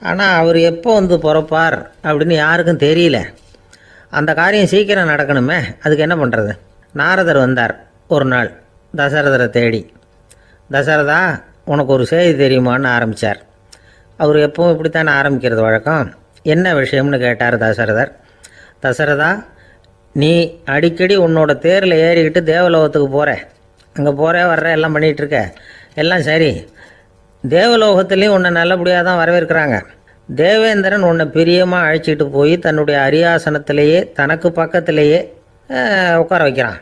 ஆனால் அவர் எப்போ வந்து பிறப்பார் அப்படின்னு யாருக்கும் தெரியல. அந்த காரியம் சீக்கிரம் நடக்கணுமே, அதுக்கு என்ன பண்ணுறது? நாரதர் வந்தார் ஒரு நாள் தசரதரை தேடி. தசரதா, உனக்கு ஒரு செய்தி தெரியுமான்னு ஆரம்பித்தார். அவர் எப்பவும் இப்படித்தானே ஆரம்பிக்கிறது வழக்கம். என்ன விஷயம்னு கேட்டார் தசரதர். தசரதா, நீ அடிக்கடி உன்னோட தேரில் ஏறிக்கிட்டு தேவலோகத்துக்கு போகிற, அங்கே போகிற வர்ற எல்லாம் பண்ணிகிட்ருக்க, எல்லாம் சரி. தேவலோகத்துலேயும் உன்னை நல்லபடியாக தான் வரவேற்கிறாங்க. தேவேந்திரன் உன்னை பிரியமாக அழைச்சிட்டு போய் தன்னுடைய அரியாசனத்திலேயே தனக்கு பக்கத்திலேயே உட்கார வைக்கிறான்.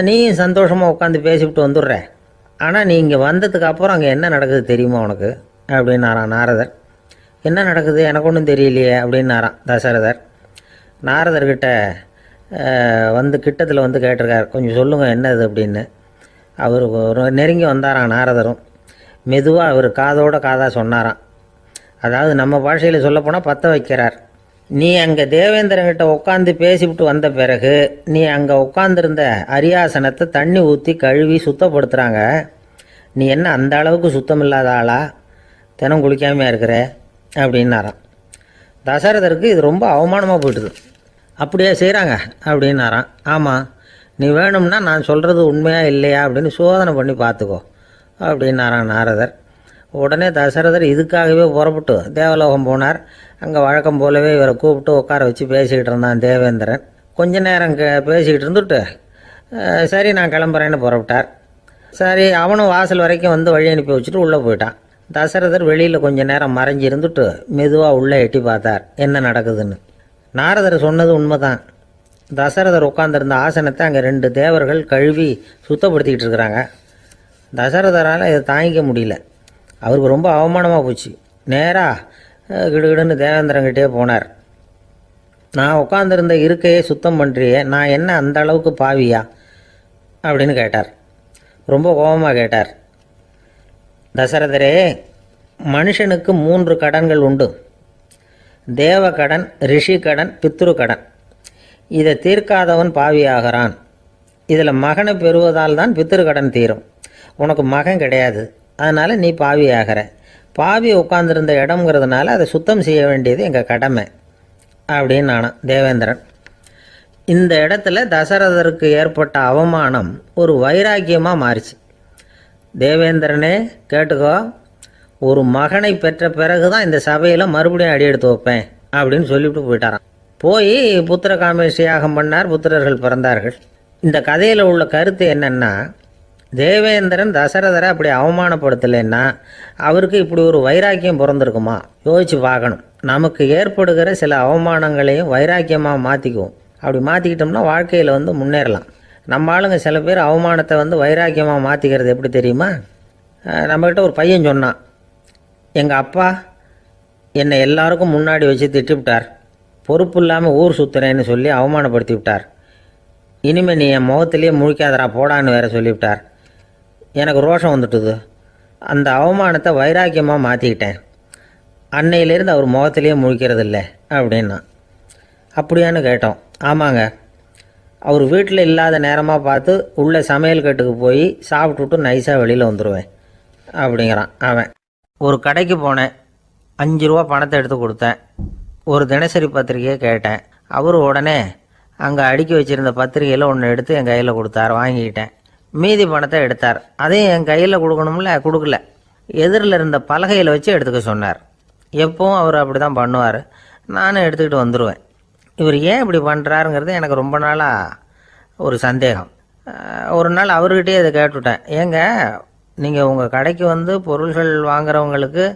நீயும் சந்தோஷமாக உட்காந்து பேசிவிட்டு வந்துடுற. ஆனால் நீ இங்கே வந்ததுக்கு அப்புறம் அங்கே என்ன நடக்குது தெரியுமா உனக்கு அப்படின்னாரான் நாரதர். என்ன நடக்குது எனக்கு ஒன்றும் தெரியலையே அப்படின்னாரான் தசரதர். நாரதர்கிட்ட கிட்டத்தில் வந்து கேட்டிருக்கார், கொஞ்சம் சொல்லுங்கள் என்னது அப்படின்னு. அவர் நெருங்கி வந்தாராம் நாரதரும். மெதுவாக அவர் காதோட காதாக சொன்னாராம். அதாவது நம்ம பாஷையில் சொல்லப்போனால் பற்ற வைக்கிறார். நீ அங்கே தேவேந்திரங்கிட்ட உட்காந்து பேசிவிட்டு வந்த பிறகு நீ அங்கே உட்காந்துருந்த அரியாசனத்தை தண்ணி ஊற்றி கழுவி சுத்தப்படுத்துகிறாங்க. நீ என்ன அந்த அளவுக்கு சுத்தம் இல்லாத ஆளா, தினம் குளிக்காமையாக இருக்கிற அப்படின்னாராம். தசரதருக்கு இது ரொம்ப அவமானமாக போயிட்டுது. அப்படியே செய்கிறாங்க அப்படின்னாராம். ஆமாம், நீ வேணும்னா நான் சொல்கிறது உண்மையா இல்லையா அப்படின்னு சோதனை பண்ணி பார்த்துக்கோ அப்படின்னாரான் நாரதர். உடனே தசரதர் இதுக்காகவே புறப்பட்டு தேவலோகம் போனார். அங்கே வழக்கம் போலவே இவரை கூப்பிட்டு உட்கார வச்சு பேசிக்கிட்டு இருந்தான் தேவேந்திரன். கொஞ்ச நேரம் பேசிக்கிட்டு இருந்துட்டு சரி நான் கிளம்புறேன்னு புறப்பட்டார். சரி, அவனும் வாசல் வரைக்கும் வந்து வழி அனுப்பி வச்சுட்டு உள்ளே போயிட்டான். தசரதர் வெளியில் கொஞ்ச நேரம் மறைஞ்சி இருந்துட்டு மெதுவாக உள்ளே எட்டி பார்த்தார் என்ன நடக்குதுன்னு. நாரதர் சொன்னது உண்மைதான். தசரதர் உட்காந்துருந்த ஆசனத்தை அங்கே 2 தேவர்கள் கழுவி சுத்தப்படுத்திக்கிட்டு இருக்கிறாங்க. தசரதரால் இதை தாங்கிக்க முடியல. அவருக்கு ரொம்ப அவமானமாக போச்சு. நேராக கிடுகிடுன்னு தேவேந்திரங்கிட்டே போனார். நான் உட்காந்துருந்த இருக்கையே சுத்தம் பண்ணுறியே, நான் என்ன அந்த அளவுக்கு பாவியா அப்படின்னு கேட்டார். ரொம்ப கோபமாக கேட்டார். தசரதரே, மனுஷனுக்கு 3 கடன்கள் உண்டு. தேவ கடன், ரிஷி கடன், பித்ரு கடன். இதை தீர்க்காதவன் பாவியாகிறான். இதில் மகனை பெறுவதால் தான் பித்ரு கடன் தீரும். உனக்கு மகன் கிடையாது, அதனால் நீ பாவி ஆகிற. பாவி உட்காந்துருந்த இடம்ங்கிறதுனால அதை சுத்தம் செய்ய வேண்டியது எங்கள் கடமை அப்படின்னு நானும் தேவேந்திரன். இந்த இடத்துல தசரதருக்கு ஏற்பட்ட அவமானம் ஒரு வைராக்கியமாக மாறிச்சு. தேவேந்திரனே கேட்டுக்கோ, ஒரு மகனை பெற்ற பிறகு தான் இந்த சபையில் மறுபடியும் அடி எடுத்து வைப்பேன் அப்படின்னு சொல்லிவிட்டு போயிட்டாரான். போய் புத்திர காமேஷ் யாகம் பண்ணார். புத்திரர்கள் பிறந்தார்கள். இந்த கதையில் உள்ள கருத்து என்னென்னா, தேவேந்திரன் தசரதரை அப்படி அவமானப்படுத்தலைன்னா அவருக்கு இப்படி ஒரு வைராக்கியம் பிறந்திருக்குமா யோசிச்சு பார்க்கணும். நமக்கு ஏற்படுகிற சில அவமானங்களையும் வைராக்கியமாக மாற்றிக்குவோம். அப்படி மாற்றிக்கிட்டோம்னா வாழ்க்கையில் முன்னேறலாம். நம்ம ஆளுங்க சில பேர் அவமானத்தை வைராக்கியமாக மாற்றிக்கிறது எப்படி தெரியுமா? நம்மக்கிட்ட ஒரு பையன் சொன்னான், எங்கள் அப்பா என்னை எல்லாருக்கும் முன்னாடி வச்சு திட்டிவிட்டார், பொறுப்பு இல்லாமல் ஊர் சுற்றுறேன்னு சொல்லி அவமானப்படுத்தி விட்டார். இனிமேல் நீ என் முகத்திலேயே முழிக்காதரா போடான்னு வேற சொல்லிவிட்டார். எனக்கு ரோஷம் வந்துட்டுது. அந்த அவமானத்தை வைராக்கியமாக மாற்றிக்கிட்டேன். அன்னையிலேருந்து அவர் முகத்திலேயே முழிக்கிறது இல்லை அப்படின்னா. அப்படியான்னு கேட்டோம். ஆமாங்க, அவர் வீட்டில் இல்லாத நேரமாக பார்த்து உள்ளே சமையல் கட்டுக்கு போய் சாப்பிட்டுட்டு நைஸாக வெளியில் வந்துடுவேன் அப்படிங்கிறான் அவன். ஒரு கடைக்கு போனேன், 5 ரூபா பணத்தை எடுத்து கொடுத்தேன். ஒரு தினசரி பத்திரிக்கையை கேட்டேன். அவர் உடனே அங்கே அடுக்கி வச்சுருந்த பத்திரிகையில் ஒன்று எடுத்து என் கையில் கொடுத்தார். வாங்கிக்கிட்டேன். மீதி பணத்தை எடுத்தார். அதையும் என் கையில் கொடுக்கணும்ல, கொடுக்கல. எதிரில் இருந்த பலகையில் வச்சு எடுத்துக்க சொன்னார். எப்பவும் அவர் அப்படி தான் பண்ணுவார். நானும் எடுத்துக்கிட்டு வந்துடுவேன். இவர் ஏன் இப்படி பண்ணுறாருங்கிறது எனக்கு ரொம்ப நாளாக ஒரு சந்தேகம். ஒரு நாள் அவர்கிட்டே இதை கேட்டுவிட்டேன். ஏங்க, நீங்கள் உங்கள் கடைக்கு பொருள்கள் வாங்குறவங்களுக்கு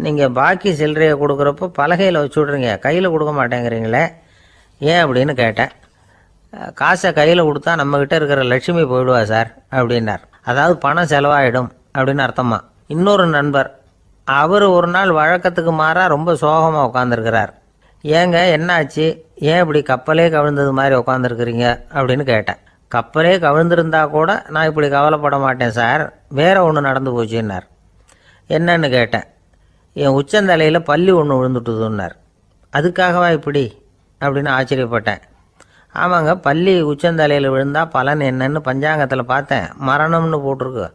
நீங்கள் பாக்கி சில்லறையை கொடுக்குறப்போ பலகையில் வச்சு விட்றீங்க, கையில் கொடுக்க மாட்டேங்கிறீங்களே ஏன் அப்படின்னு கேட்டேன். காசை கையில் கொடுத்தா நம்மக்கிட்ட இருக்கிற லட்சுமி போயிடுவா சார் அப்படின்னார். அதாவது பணம் செலவாயிடும் அப்படின்னு அர்த்தமா. இன்னொரு நண்பர், அவர் ஒரு நாள் வழக்கத்துக்கு மாறாக ரொம்ப சோகமாக உட்காந்துருக்கிறார். ஏங்க என்னாச்சு, ஏன் இப்படி கப்பலே கவிழ்ந்தது மாதிரி உட்காந்துருக்குறீங்க அப்படின்னு கேட்டேன். கப்பலே கவிழ்ந்திருந்தா கூட நான் இப்படி கவலைப்பட மாட்டேன் சார், வேற ஒன்று நடந்து போச்சுன்னார். என்னன்னு கேட்டேன். என் உச்சந்தலையில் பல்லி ஒன்று விழுந்துட்டுதுன்னார். அதுக்காகவா இப்படி அப்படின்னு ஆச்சரியப்பட்டேன். ஆமாங்க, பல்லி உச்சந்தலையில் விழுந்தால் பலன் என்னன்னு பஞ்சாங்கத்தில் பார்த்தேன், மரணம்னு போட்டிருக்கு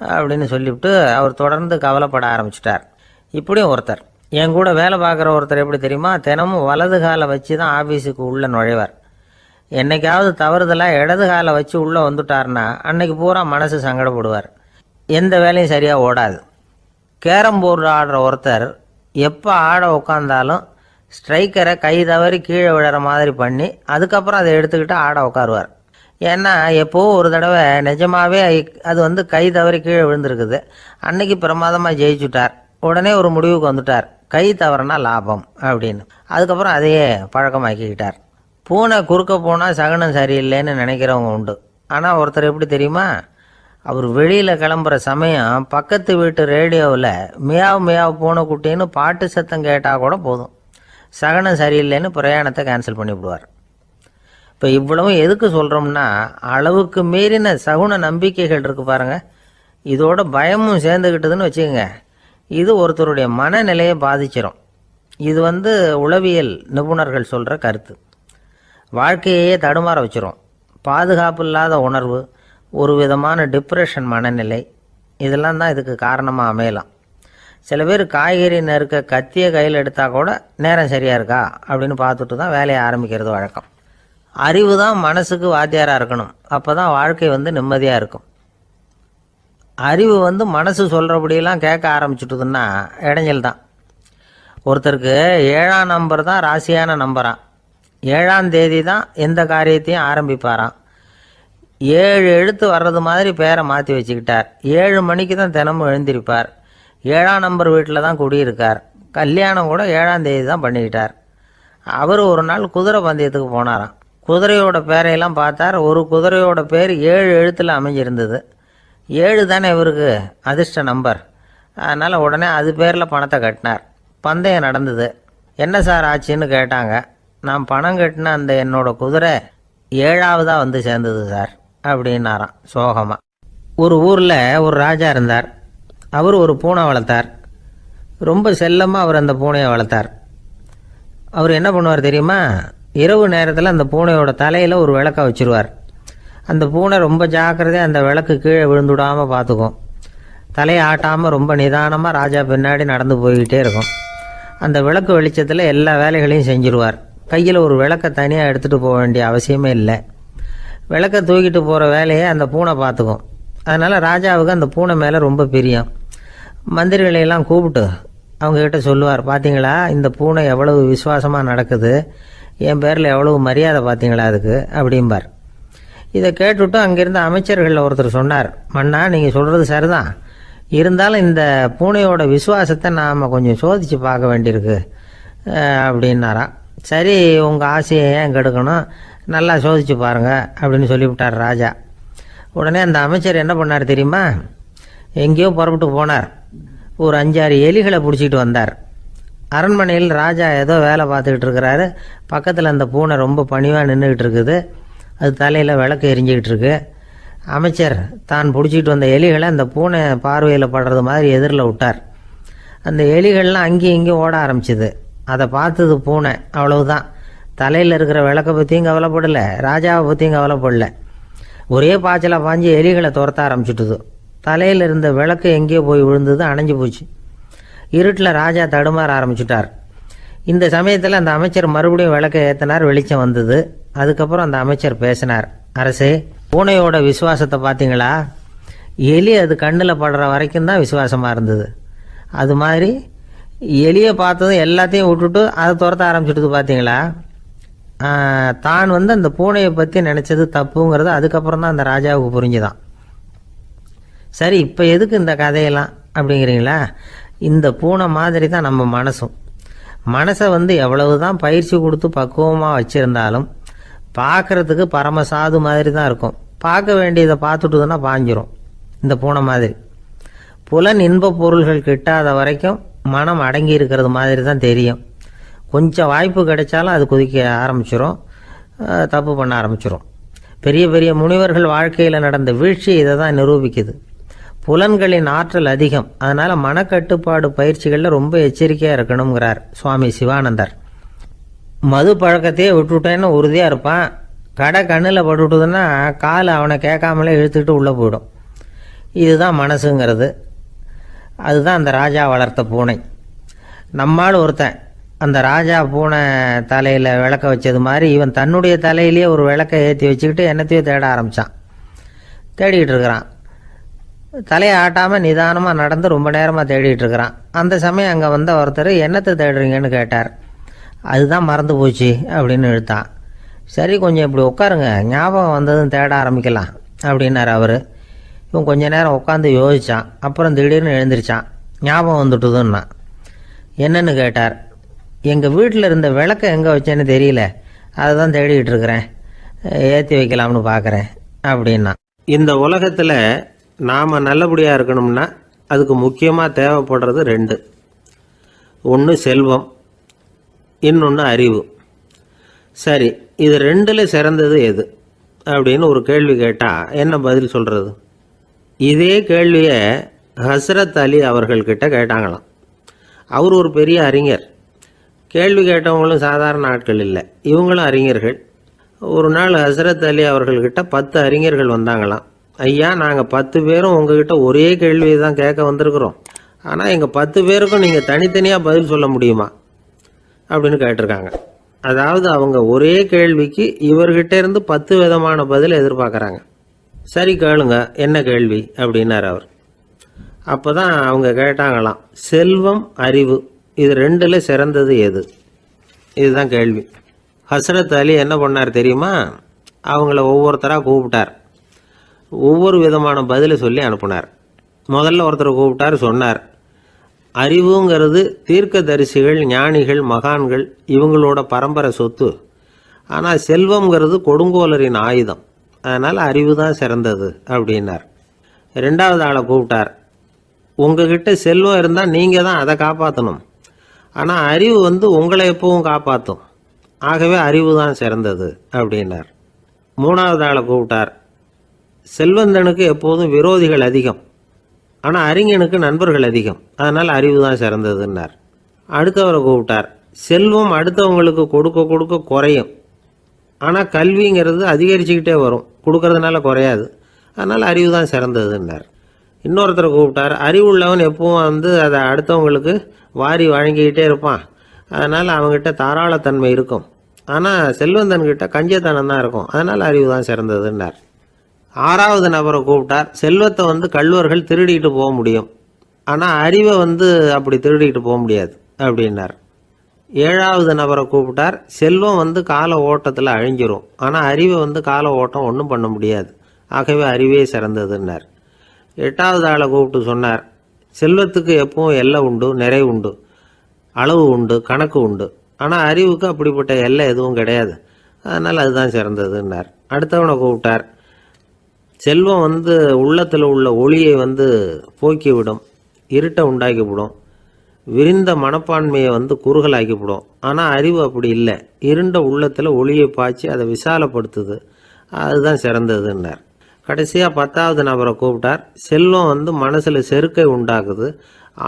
அப்படின்னு சொல்லிவிட்டு அவர் தொடர்ந்து கவலைப்பட ஆரம்பிச்சிட்டார். இப்படியும் ஒருத்தர். என் கூட வேலை பார்க்குற ஒருத்தர் எப்படி தெரியுமா, தினமும் வலது காலை வச்சு தான் ஆஃபீஸுக்கு உள்ளே நுழைவார். என்னைக்காவது தவறுதலாக இடது காலை வச்சு உள்ளே வந்துட்டார்னா அன்னைக்கு பூரா மனசு சங்கடப்படுவார். எந்த வேலையும் சரியாக ஓடாது. கேரம் போர்டு ஆடுற ஒருத்தர் எப்போ ஆட உட்காந்தாலும் ஸ்ட்ரைக்கரை கை தவறி கீழே விழுற மாதிரி பண்ணி அதுக்கப்புறம் அதை எடுத்துக்கிட்டு ஆட உட்காருவார். ஏன்னா எப்போ ஒரு தடவை நிஜமாகவே அது கை தவறி கீழே விழுந்திருக்குது. அன்னைக்கு பிரமாதமாக ஜெயிச்சுட்டார். உடனே ஒரு முடிவுக்கு வந்துட்டார், கை தவறுனா லாபம் அப்படின்னு. அதுக்கப்புறம் அதையே பழக்கமாக்கிக்கிட்டார். பூனை குறுக்க போனால் சகனம் சரியில்லைன்னு நினைக்கிறவங்க உண்டு. ஆனால் ஒருத்தர் எப்படி தெரியுமா, அவர் வெளியில் கிளம்புற சமயம் பக்கத்து வீட்டு ரேடியோவில் மியாவ் மியாவ் பூனை குட்டின்னு பாட்டு சத்தம் கேட்டால் கூட போதும், சகனம் சரியில்லைன்னு பிரயாணத்தை கேன்சல் பண்ணிவிடுவார். இப்போ இவ்வளவும் எதுக்கு சொல்கிறோம்னா, அளவுக்கு மீறின சகுன நம்பிக்கைகள் இருக்கு பாருங்க, இதோட பயமும் சேர்ந்துக்கிட்டதுன்னு வச்சுக்கோங்க, இது ஒருத்தருடைய மனநிலையை பாதிச்சிடும். இது உளவியல் நிபுணர்கள் சொல்கிற கருத்து. வாழ்க்கையே தடுமாற வச்சிரும். பாதுகாப்பு இல்லாத உணர்வு, ஒரு விதமான டிப்ரெஷன் மனநிலை, இதெல்லாம் தான் இதுக்கு காரணமாக அமையலாம். சில பேர் காய்கறி நறுக்க கத்தியை கையில் எடுத்தால் கூட நேரம் சரியாக இருக்கா அப்படின்னு பார்த்துட்டு தான் வேலையை ஆரம்பிக்கிறது வழக்கம். அறிவு தான் மனசுக்கு வாத்தியாராக இருக்கணும். அப்போ தான் வாழ்க்கை நிம்மதியாக இருக்கும். அறிவு மனசு சொல்கிறபடியெல்லாம் கேட்க ஆரம்பிச்சுட்டுதுன்னா இடைஞ்சல் தான். ஒருத்தருக்கு 7ஆம் நம்பர் தான் ராசியான நம்பரான். 7ஆம் தேதி தான் எந்த காரியத்தையும் ஆரம்பிப்பாராம். 7 எழுத்து வர்றது மாதிரி பேரை மாற்றி வச்சுக்கிட்டார். 7 மணிக்கு தான் தினமும் எழுந்திருப்பார். 7ஆம் நம்பர் வீட்டில் தான் குடியிருக்கார். கல்யாணம் கூட 7ஆம் தேதி தான் பண்ணிக்கிட்டார். அவர் ஒரு நாள் குதிரை பந்தயத்துக்கு போனாராம். குதிரையோட பேரையெல்லாம் பார்த்தார். ஒரு குதிரையோட பேர் 7 எழுத்தில் அமைஞ்சிருந்தது. 7 தானே இவருக்கு அதிர்ஷ்ட நம்பர். அதனால் உடனே அது பேரில் பணத்தை கட்டினார். பந்தயம் நடந்தது. என்ன சார் ஆச்சுன்னு கேட்டாங்க. நான் பணம் கட்டின அந்த என்னோட குதிரை 7ஆவதாக சேர்ந்தது சார் அப்படின்னாராம் சோகமாக. ஒரு ஊரில் ஒரு ராஜா இருந்தார். அவர் ஒரு பூனை வளர்த்தார். ரொம்ப செல்லமாக அவர் அந்த பூனையை வளர்த்தார். அவர் என்ன பண்ணுவார் தெரியுமா, இரவு நேரத்தில் அந்த பூனையோட தலையில் ஒரு விளக்கை வச்சுருவார். அந்த பூனை ரொம்ப ஜாக்கிரதையாக அந்த விளக்கு கீழே விழுந்துடாமல் பார்த்துக்கும். தலையை ஆட்டாமல் ரொம்ப நிதானமாக ராஜா பின்னாடி நடந்து போய்கிட்டே இருக்கும். அந்த விளக்கு வெளிச்சத்தில் எல்லா வேலைகளையும் செஞ்சுருவார். கையில் ஒரு விளக்கை தனியாக எடுத்துகிட்டு போக வேண்டிய அவசியமே இல்லை. விளக்கை தூக்கிட்டு போகிற வேலையை அந்த பூனை பார்த்துக்கும். அதனால் ராஜாவுக்கு அந்த பூனை மேலே ரொம்ப பிரியம். மந்திரிகளையெல்லாம் கூப்பிட்டு அவங்கக்கிட்ட சொல்லுவார், பார்த்தீங்களா இந்த பூனை எவ்வளவு விசுவாசமாக நடக்குது, என் பேரில் எவ்வளவு மரியாதை பார்த்தீங்களா அதுக்கு அப்படிம்பார். இதை கேட்டுவிட்டு அங்கேருந்து அமைச்சர்களில் ஒருத்தர் சொன்னார், மன்னா நீங்கள் சொல்கிறது சரிதான், இருந்தாலும் இந்த பூனையோட விசுவாசத்தை நாம் கொஞ்சம் சோதித்து பார்க்க வேண்டியிருக்கு அப்படின்னாராம். சரி, உங்கள் ஆசையை ஏன் கெடுக்கணும், நல்லா சோதிச்சு பாருங்கள் அப்படின்னு சொல்லிவிட்டார் ராஜா. உடனே அந்த அமைச்சர் என்ன பண்ணார் தெரியுமா, எங்கேயோ புறப்பட்டு போனார். ஒரு 5-6 எலிகளை பிடிச்சிட்டு வந்தார். அரண்மனையில் ராஜா ஏதோ வேலை பார்த்துக்கிட்டு இருக்கிறாரு. பக்கத்தில் அந்த பூனை ரொம்ப பணிவாக நின்றுக்கிட்டு இருக்குது. அது தலையில் விளக்கு எரிஞ்சிக்கிட்டு இருக்கு. அமைச்சர் தான் பிடிச்சிட்டு வந்த எலிகளை அந்த பூனை பார்வையில் படுறது மாதிரி எதிரில் விட்டார். அந்த எலிகள்லாம் அங்கேயும் இங்கேயும் ஓட ஆரம்பிச்சிது. அதை பார்த்தது பூனை. அவ்வளவுதான். தலையில் இருக்கிற விளக்கை பற்றியும் கவலைப்படலை, ராஜாவை பற்றியும் கவலைப்படல. ஒரே பாய்ச்சலாக பாஞ்சு எலிகளை துரத்த ஆரம்பிச்சுட்டுது. தலையில் இருந்த விளக்கு எங்கேயோ போய் விழுந்தது, அணைஞ்சு போச்சு. இருட்டில் ராஜா தடுமாற ஆரம்பிச்சுட்டார். இந்த சமயத்தில் அந்த அமைச்சர் மறுபடியும் விளக்கை ஏற்றினார். வெளிச்சம் வந்தது. அதுக்கப்புறம் அந்த அமைச்சர் பேசினார், அரசே, பூனையோட விசுவாசத்தை பார்த்தீங்களா, எலி அது கண்ணில் படுற வரைக்கும் தான் விசுவாசமாக இருந்தது. அது மாதிரி எலியை பார்த்ததும் எல்லாத்தையும் விட்டுட்டு அதை துரத்த ஆரம்பிச்சுட்டு பார்த்தீங்களா. தான் அந்த பூனையை பற்றி நினச்சது தப்புங்கிறது அதுக்கப்புறம் தான் அந்த ராஜாவுக்கு புரிஞ்சுதான். சரி, இப்போ எதுக்கு இந்த கதையெல்லாம் அப்படிங்கிறீங்களா, இந்த பூனை மாதிரி தான் நம்ம மனசும். மனசை எவ்வளவு தான் பயிற்சி கொடுத்து பக்குவமாக வச்சுருந்தாலும் பார்க்குறதுக்கு பரமசாது மாதிரி தான் இருக்கும். பார்க்க வேண்டியதை பார்த்துட்டுதுன்னா பாஞ்சிரும். இந்த பூனை மாதிரி புலன் இன்ப பொருள்கள் கிட்டாத வரைக்கும் மனம் அடங்கி இருக்கிறது மாதிரி தான் தெரியும். கொஞ்சம் வாய்ப்பு கிடைச்சாலும் அது குதிக்க ஆரம்பிச்சிடும், தப்பு பண்ண ஆரம்பிச்சிடும். பெரிய பெரிய முனிவர்கள் வாழ்க்கையில் நடந்த வீழ்ச்சி இதை தான் நிரூபிக்குது. புலன்களின் ஆற்றல் அதிகம். அதனால் மனக்கட்டுப்பாடு பயிற்சிகளில் ரொம்ப எச்சரிக்கையாக இருக்கணுங்கிறார் சுவாமி சிவானந்தர். மது பழக்கத்தையே விட்டுவிட்டேன்னு உறுதியாக இருப்பான். கடை கண்ணில் பட்டுவிட்டதுன்னா கால் அவனை கேட்காமலே இழுத்துக்கிட்டு உள்ளே போயிடும். இதுதான் மனசுங்கிறது. அதுதான் அந்த ராஜா வளர்த்த பூனை. நம்மால் ஒருத்தன் அந்த ராஜா பூனை தலையில் விளக்க வச்சது மாதிரி இவன் தன்னுடைய தலையிலேயே ஒரு விளக்கை ஏற்றி வச்சுக்கிட்டு என்னத்தையோ தேட ஆரம்பித்தான். தேடிக்கிட்டு இருக்கிறான். தலையை ஆட்டாமல் நிதானமாக நடந்து ரொம்ப நேரமாக தேடிட்டு இருக்கிறான். அந்த சமயம் அங்கே வந்த ஒருத்தர் என்னத்தை தேடுறீங்கன்னு கேட்டார். அதுதான் மறந்து போச்சு அப்படின்னு இழுத்தான். சரி, கொஞ்சம் இப்படி உட்காருங்க, ஞாபகம் வந்ததும் தேட ஆரம்பிக்கலாம் அப்படின்னார் அவர். இவன் கொஞ்ச நேரம் உட்காந்து யோசித்தான். அப்புறம் திடீர்னு எழுந்திரிச்சான். ஞாபகம் வந்துட்டுதுன்னா. என்னன்னு கேட்டார். எங்கள் வீட்டில் இருந்த விளக்கை எங்கே வச்சேன்னு தெரியல, அதை தான் தேடிக்கிட்டு இருக்கிறேன், ஏற்றி வைக்கலாம்னு பார்க்குறேன் அப்படின்னா. இந்த உலகத்தில் நாம் நல்லபடியாக இருக்கணும்னா அதுக்கு முக்கியமாக தேவைப்படுறது ரெண்டு. ஒன்று செல்வம், இன்னொன்று அறிவு. சரி, இது ரெண்டில் சிறந்தது எது அப்படின்னு ஒரு கேள்வி கேட்டால் என்ன பதில் சொல்கிறது? இதே கேள்வியை ஹஸ்ரத் அலி அவர்கள்கிட்ட கேட்டாங்களாம். அவர் ஒரு பெரிய அறிஞர். கேள்வி கேட்டவங்களும் சாதாரண ஆட்கள் இல்லை, இவங்களும் அறிஞர்கள். ஒரு நாள் ஹஸ்ரத் அலி அவர்கள்கிட்ட 10 அறிஞர்கள் வந்தாங்களாம். ஐயா, நாங்கள் 10 பேரும் உங்ககிட்ட ஒரே கேள்வியை தான் கேட்க வந்திருக்கிறோம், ஆனால் எங்கள் 10 பேருக்கும் நீங்கள் தனித்தனியாக பதில் சொல்ல முடியுமா அப்படின்னு கேட்டிருக்காங்க. அதாவது அவங்க ஒரே கேள்விக்கு இவர்கிட்ட இருந்து 10 விதமான பதில் எதிர்பார்க்குறாங்க. சரி, கேளுங்க, என்ன கேள்வி அப்படின்னார் அவர். அப்போ தான் அவங்க கேட்டாங்களாம், செல்வம் அறிவு இது ரெண்டில் சிறந்தது எது? இதுதான் கேள்வி. ஹஸ்ரத் அலி என்ன பண்ணார் தெரியுமா? அவங்கள ஒவ்வொருத்தராக கூப்பிட்டார். ஒவ்வொரு விதமான பதிலை சொல்லி அனுப்புனார். முதல்ல ஒருத்தரை கூப்பிட்டார். சொன்னார், அறிவுங்கிறது தீர்க்கதரிசிகள், ஞானிகள், மகான்கள் இவங்களோட பரம்பரை சொத்து. ஆனால் செல்வம்ங்கிறது கொடுங்கோலரின் ஆயுதம். அதனால் அறிவு தான் சிறந்தது அப்படின்னார். ரெண்டாவது ஆளை கூப்பிட்டார். உங்ககிட்ட செல்வம் இருந்தால் நீங்கள் தான் அதை காப்பாற்றணும், ஆனால் அறிவு உங்களை எப்பவும் காப்பாற்றும். ஆகவே அறிவு தான் சிறந்தது அப்படின்னார். மூணாவது ஆளை கூப்பிட்டார். செல்வந்தனுக்கு எப்போதும் விரோதிகள் அதிகம், ஆனால் அறிஞனுக்கு நண்பர்கள் அதிகம், அதனால் அறிவு தான் சிறந்ததுன்னார். அடுத்தவரை கூப்பிட்டார். செல்வம் அடுத்தவங்களுக்கு கொடுக்க கொடுக்க குறையும், ஆனால் கல்விங்கிறது அதிகரிச்சுக்கிட்டே வரும், கொடுக்கறதுனால குறையாது, அதனால் அறிவு தான் சிறந்ததுன்னார். இன்னொருத்தரை கூப்பிட்டார். அறிவுள்ளவன் எப்பவும் அதை அடுத்தவங்களுக்கு வாரி வழங்கிக்கிட்டே இருப்பான், அதனால் அவங்ககிட்ட தாராளத்தன்மை இருக்கும், ஆனால் செல்வந்தன்கிட்ட கஞ்சத்தனம் தான் இருக்கும், அதனால் அறிவு தான் சிறந்ததுன்னார். ஆறாவது நபரை கூப்பிட்டார். செல்வத்தை கள்வர்கள் திருடிட்டு போக முடியும், ஆனால் அறிவை அப்படி திருடிட்டு போக முடியாது அப்படின்னார். ஏழாவது நபரை கூப்பிட்டார். செல்வம் கால ஓட்டத்தில் அழிஞ்சிரும், ஆனால் அறிவை கால ஓட்டம் ஒன்றும் பண்ண முடியாது, ஆகவே அறிவே சிறந்ததுன்னார். எட்டாவது ஆளை கூப்பிட்டு சொன்னார், செல்வத்துக்கு எப்பவும் எல்லை உண்டு, நிறை உண்டு, அளவு உண்டு, கணக்கு உண்டு, ஆனால் அறிவுக்கு அப்படிப்பட்ட எல்லை எதுவும் கிடையாது, அதனால் அதுதான் சிறந்ததுன்னார். அடுத்தவனை கூப்பிட்டார். செல்வம் உள்ளத்தில் உள்ள ஒளியை போக்கிவிடும், இருட்டை உண்டாக்கிவிடும், விரிந்த மனப்பான்மையை குறுகலாக்கிவிடும், ஆனால் அறிவு அப்படி இல்லை, இருண்ட உள்ளத்தில் ஒளியை பாய்ச்சி அதை விசாலப்படுத்துது, அதுதான் சிறந்ததுன்னார். கடைசியாக 10வது நபரை கூப்பிட்டார். செல்வம் மனசில் செருக்கை உண்டாக்குது,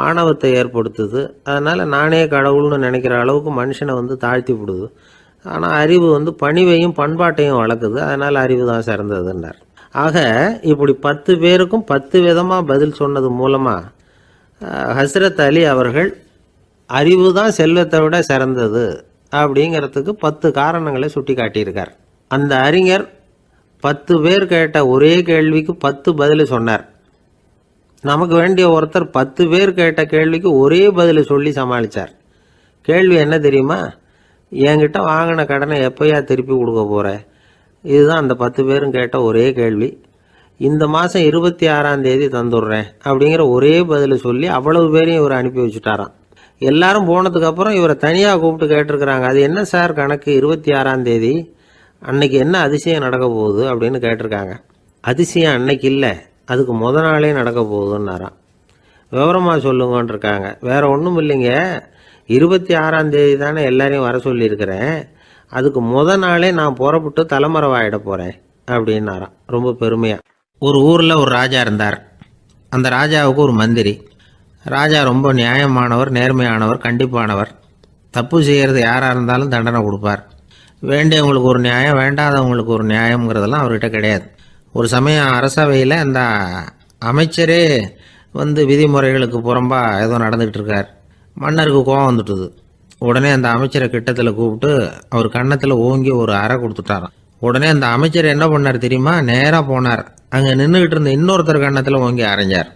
ஆணவத்தை ஏற்படுத்துது, அதனால் நானே கடவுள்னு நினைக்கிற அளவுக்கு மனுஷனை தாழ்த்தி விடுது, ஆனால் அறிவு பணிவையும் பண்பாட்டையும் வளர்க்குது, அதனால் அறிவு தான் சிறந்ததுன்னார். ஆக இப்படி 10 பேருக்கும் 10 விதமாக பதில் சொன்னது மூலமாக ஹஸ்ரத் அலி அவர்கள் அறிவு தான் செல்வத்தை விட சிறந்தது அப்படிங்கிறதுக்கு 10 காரணங்களை சுட்டி காட்டியிருக்கார். அந்த அறிஞர் 10 பேர் கேட்ட ஒரே கேள்விக்கு 10 பதில் சொன்னார். நமக்கு வேண்டிய ஒருத்தர் 10 பேர் கேட்ட கேள்விக்கு ஒரே பதில் சொல்லி சமாளித்தார். கேள்வி என்ன தெரியுமா? என்கிட்ட வாங்கின கடனை எப்போயா திருப்பி கொடுக்க போகிற? இதுதான் அந்த 10 பேரும் கேட்ட ஒரே கேள்வி. இந்த மாதம் 26ஆம் தேதி தந்துடுறேன் அப்படிங்கிற ஒரே பதில் சொல்லி அவ்வளவு பேரையும் இவர் அனுப்பி வச்சுட்டாராம். எல்லாரும் போனதுக்கப்புறம் இவரை தனியாக கூப்பிட்டு கேட்டிருக்கிறாங்க. அது என்ன சார் கணக்கு, 26ஆம் தேதி அன்னைக்கு என்ன அதிசயம் நடக்க போகுது அப்படின்னு கேட்டிருக்காங்க. அதிசயம் அன்னைக்கு இல்லை, அதுக்கு நாளே நடக்க போகுதுன்னாராம். விவரமாக சொல்லுங்கன்னு இருக்காங்க. வேற ஒன்றும் இல்லைங்க, 26ஆம் தேதி தானே எல்லாரையும் வர சொல்லியிருக்கிறேன், அதுக்கு நாளே நான் புறப்பட்டு தலைமறைவாயிட போகிறேன் அப்படின்னாராம் ரொம்ப பெருமையாக. ஒரு ஊரில் ஒரு ராஜா இருந்தார். அந்த ராஜாவுக்கு ஒரு மந்திரி. ராஜா ரொம்ப நியாயமானவர், நேர்மையானவர், கண்டிப்பானவர். தப்பு செய்கிறது யாராக இருந்தாலும் தண்டனை கொடுப்பார். வேண்டியவங்களுக்கு ஒரு நியாயம், வேண்டாதவங்களுக்கு ஒரு நியாயங்கிறதெல்லாம் அவர்கிட்ட கிடையாது. ஒரு சமயம் அரசவையில் அந்த அமைச்சரே விதிமுறைகளுக்கு புறம்பா ஏதோ நடந்துகிட்டு இருக்கார். மன்னருக்கு கோபம் வந்துட்டுது. உடனே அந்த அமைச்சரை கிட்டத்தில் கூப்பிட்டு அவர் கன்னத்தில் ஓங்கி ஒரு அறை கொடுத்துட்டாராம். உடனே அந்த அமைச்சர் என்ன பண்ணார் தெரியுமா? நேராக போனார். அங்கே நின்றுக்கிட்டு இருந்த இன்னொருத்தர் கன்னத்தில் ஓங்கி அரைஞ்சார்.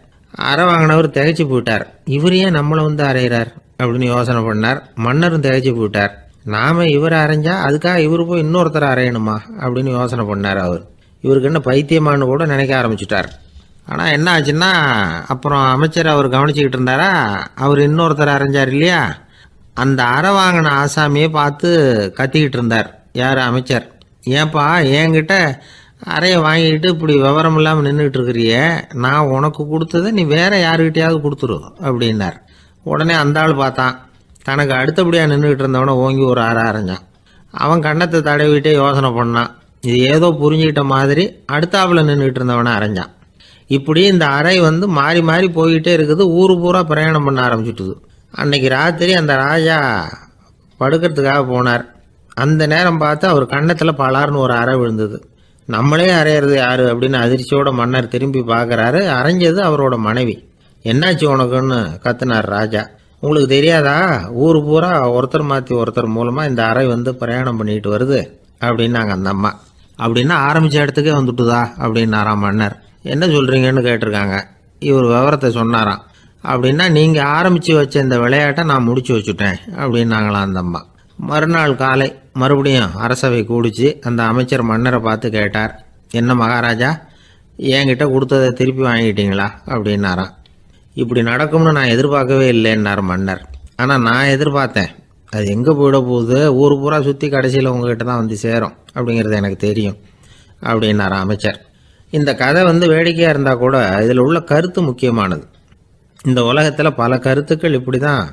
அறை வாங்கினவர் திகைச்சு போயிட்டார். இவர் ஏன் நம்மளை வந்து அரைகிறார் அப்படின்னு யோசனை பண்ணார். மன்னரும் திகைச்சு போயிட்டார். நாம இவரை அரைஞ்சா அதுக்காக இவர் போய் இன்னொருத்தரை அரையணுமா அப்படின்னு யோசனை பண்ணார். இவருக்கு என்ன பைத்தியமானு கூட நினைக்க ஆரம்பிச்சுட்டார். ஆனால் என்ன ஆச்சுன்னா, அப்புறம் அமைச்சர் அவர் கவனிச்சுக்கிட்டு இருந்தாரா, அவர் இன்னொருத்தர் அரைஞ்சார் இல்லையா, அந்த அறை வாங்கின ஆசாமியை பார்த்து கத்திக்கிட்டு இருந்தார். யார்? அமைச்சர். ஏன்பா என்கிட்ட அறையை வாங்கிக்கிட்டு இப்படி விவரம் இல்லாமல் நின்றுட்டு இருக்கிறிய, நான் உனக்கு கொடுத்ததை நீ வேற யாருக்கிட்டையாவது கொடுத்துரு அப்படின்னார். உடனே அந்த ஆள் பார்த்தான். தனக்கு அடுத்தபடியாக நின்றுக்கிட்டு இருந்தவனை ஓங்கி ஒரு அறை அரைஞ்சான். அவன் கன்னத்தை தடவிட்டே யோசனை பண்ணான். இது ஏதோ புரிஞ்சுக்கிட்ட மாதிரி அடுத்தாப்புல நின்றுக்கிட்டு இருந்தவனை அரைஞ்சான். இப்படி இந்த அறை வந்து மாறி மாறி போய்கிட்டே இருக்குது. ஊர் பூரா பிரயாணம் பண்ண ஆரம்பிச்சுட்டுது. அன்னைக்கு ராத்திரி அந்த ராஜா படுக்கிறதுக்காக போனார். அந்த நேரம் பார்த்து அவர் கன்னத்தில் பலார்னு ஒரு அறை விழுந்தது. நம்மளே அரையிறது யாரு அப்படின்னு அதிர்ச்சியோட மன்னர் திரும்பி பார்க்குறாரு. அரைஞ்சது அவரோட மனைவி. என்னாச்சு உனக்குன்னு கத்துனார் ராஜா. உங்களுக்கு தெரியாதா, ஊர் பூரா ஒருத்தர் மாற்றி ஒருத்தர் மூலமாக இந்த அறை வந்து பிரயாணம் பண்ணிட்டு வருது அப்படின்னாங்க அந்த அம்மா. அப்படின்னா ஆரம்பித்த இடத்துக்கே வந்துட்டுதா அப்படின்னாராம் மன்னர். என்ன சொல்கிறீங்கன்னு கேட்டிருக்காங்க. இவர் விவரத்தை சொன்னாராம். அப்படின்னா நீங்கள் ஆரம்பித்து வச்ச இந்த விளையாட்டை நான் முடிச்சு வச்சுட்டேன் அப்படின்னாங்களாம் அந்த அம்மா. மறுநாள் காலை மறுபடியும் அரசவை கூடிச்சு அந்த அமைச்சர் மன்னரை பார்த்து கேட்டார். என்ன மகாராஜா, என்கிட்ட கொடுத்ததை திருப்பி வாங்கிட்டீங்களா அப்படின்னாராம். இப்படி நடக்கும்னு நான் எதிர்பார்க்கவே இல்லைன்னார் மன்னர். ஆனால் நான் எதிர்பார்த்தேன். அது எங்கே போயிட போகுது, ஊர் பூரா சுற்றி கடைசியில் உங்ககிட்ட தான் வந்து சேரும் அப்படிங்கிறது எனக்கு தெரியும் அப்படின்னார் அமைச்சர். இந்த கதை வந்து வேடிக்கையாக இருந்தால் கூட இதில் உள்ள கருத்து முக்கியமானது. இந்த உலகத்தில் பல கருத்துக்கள் இப்படி தான்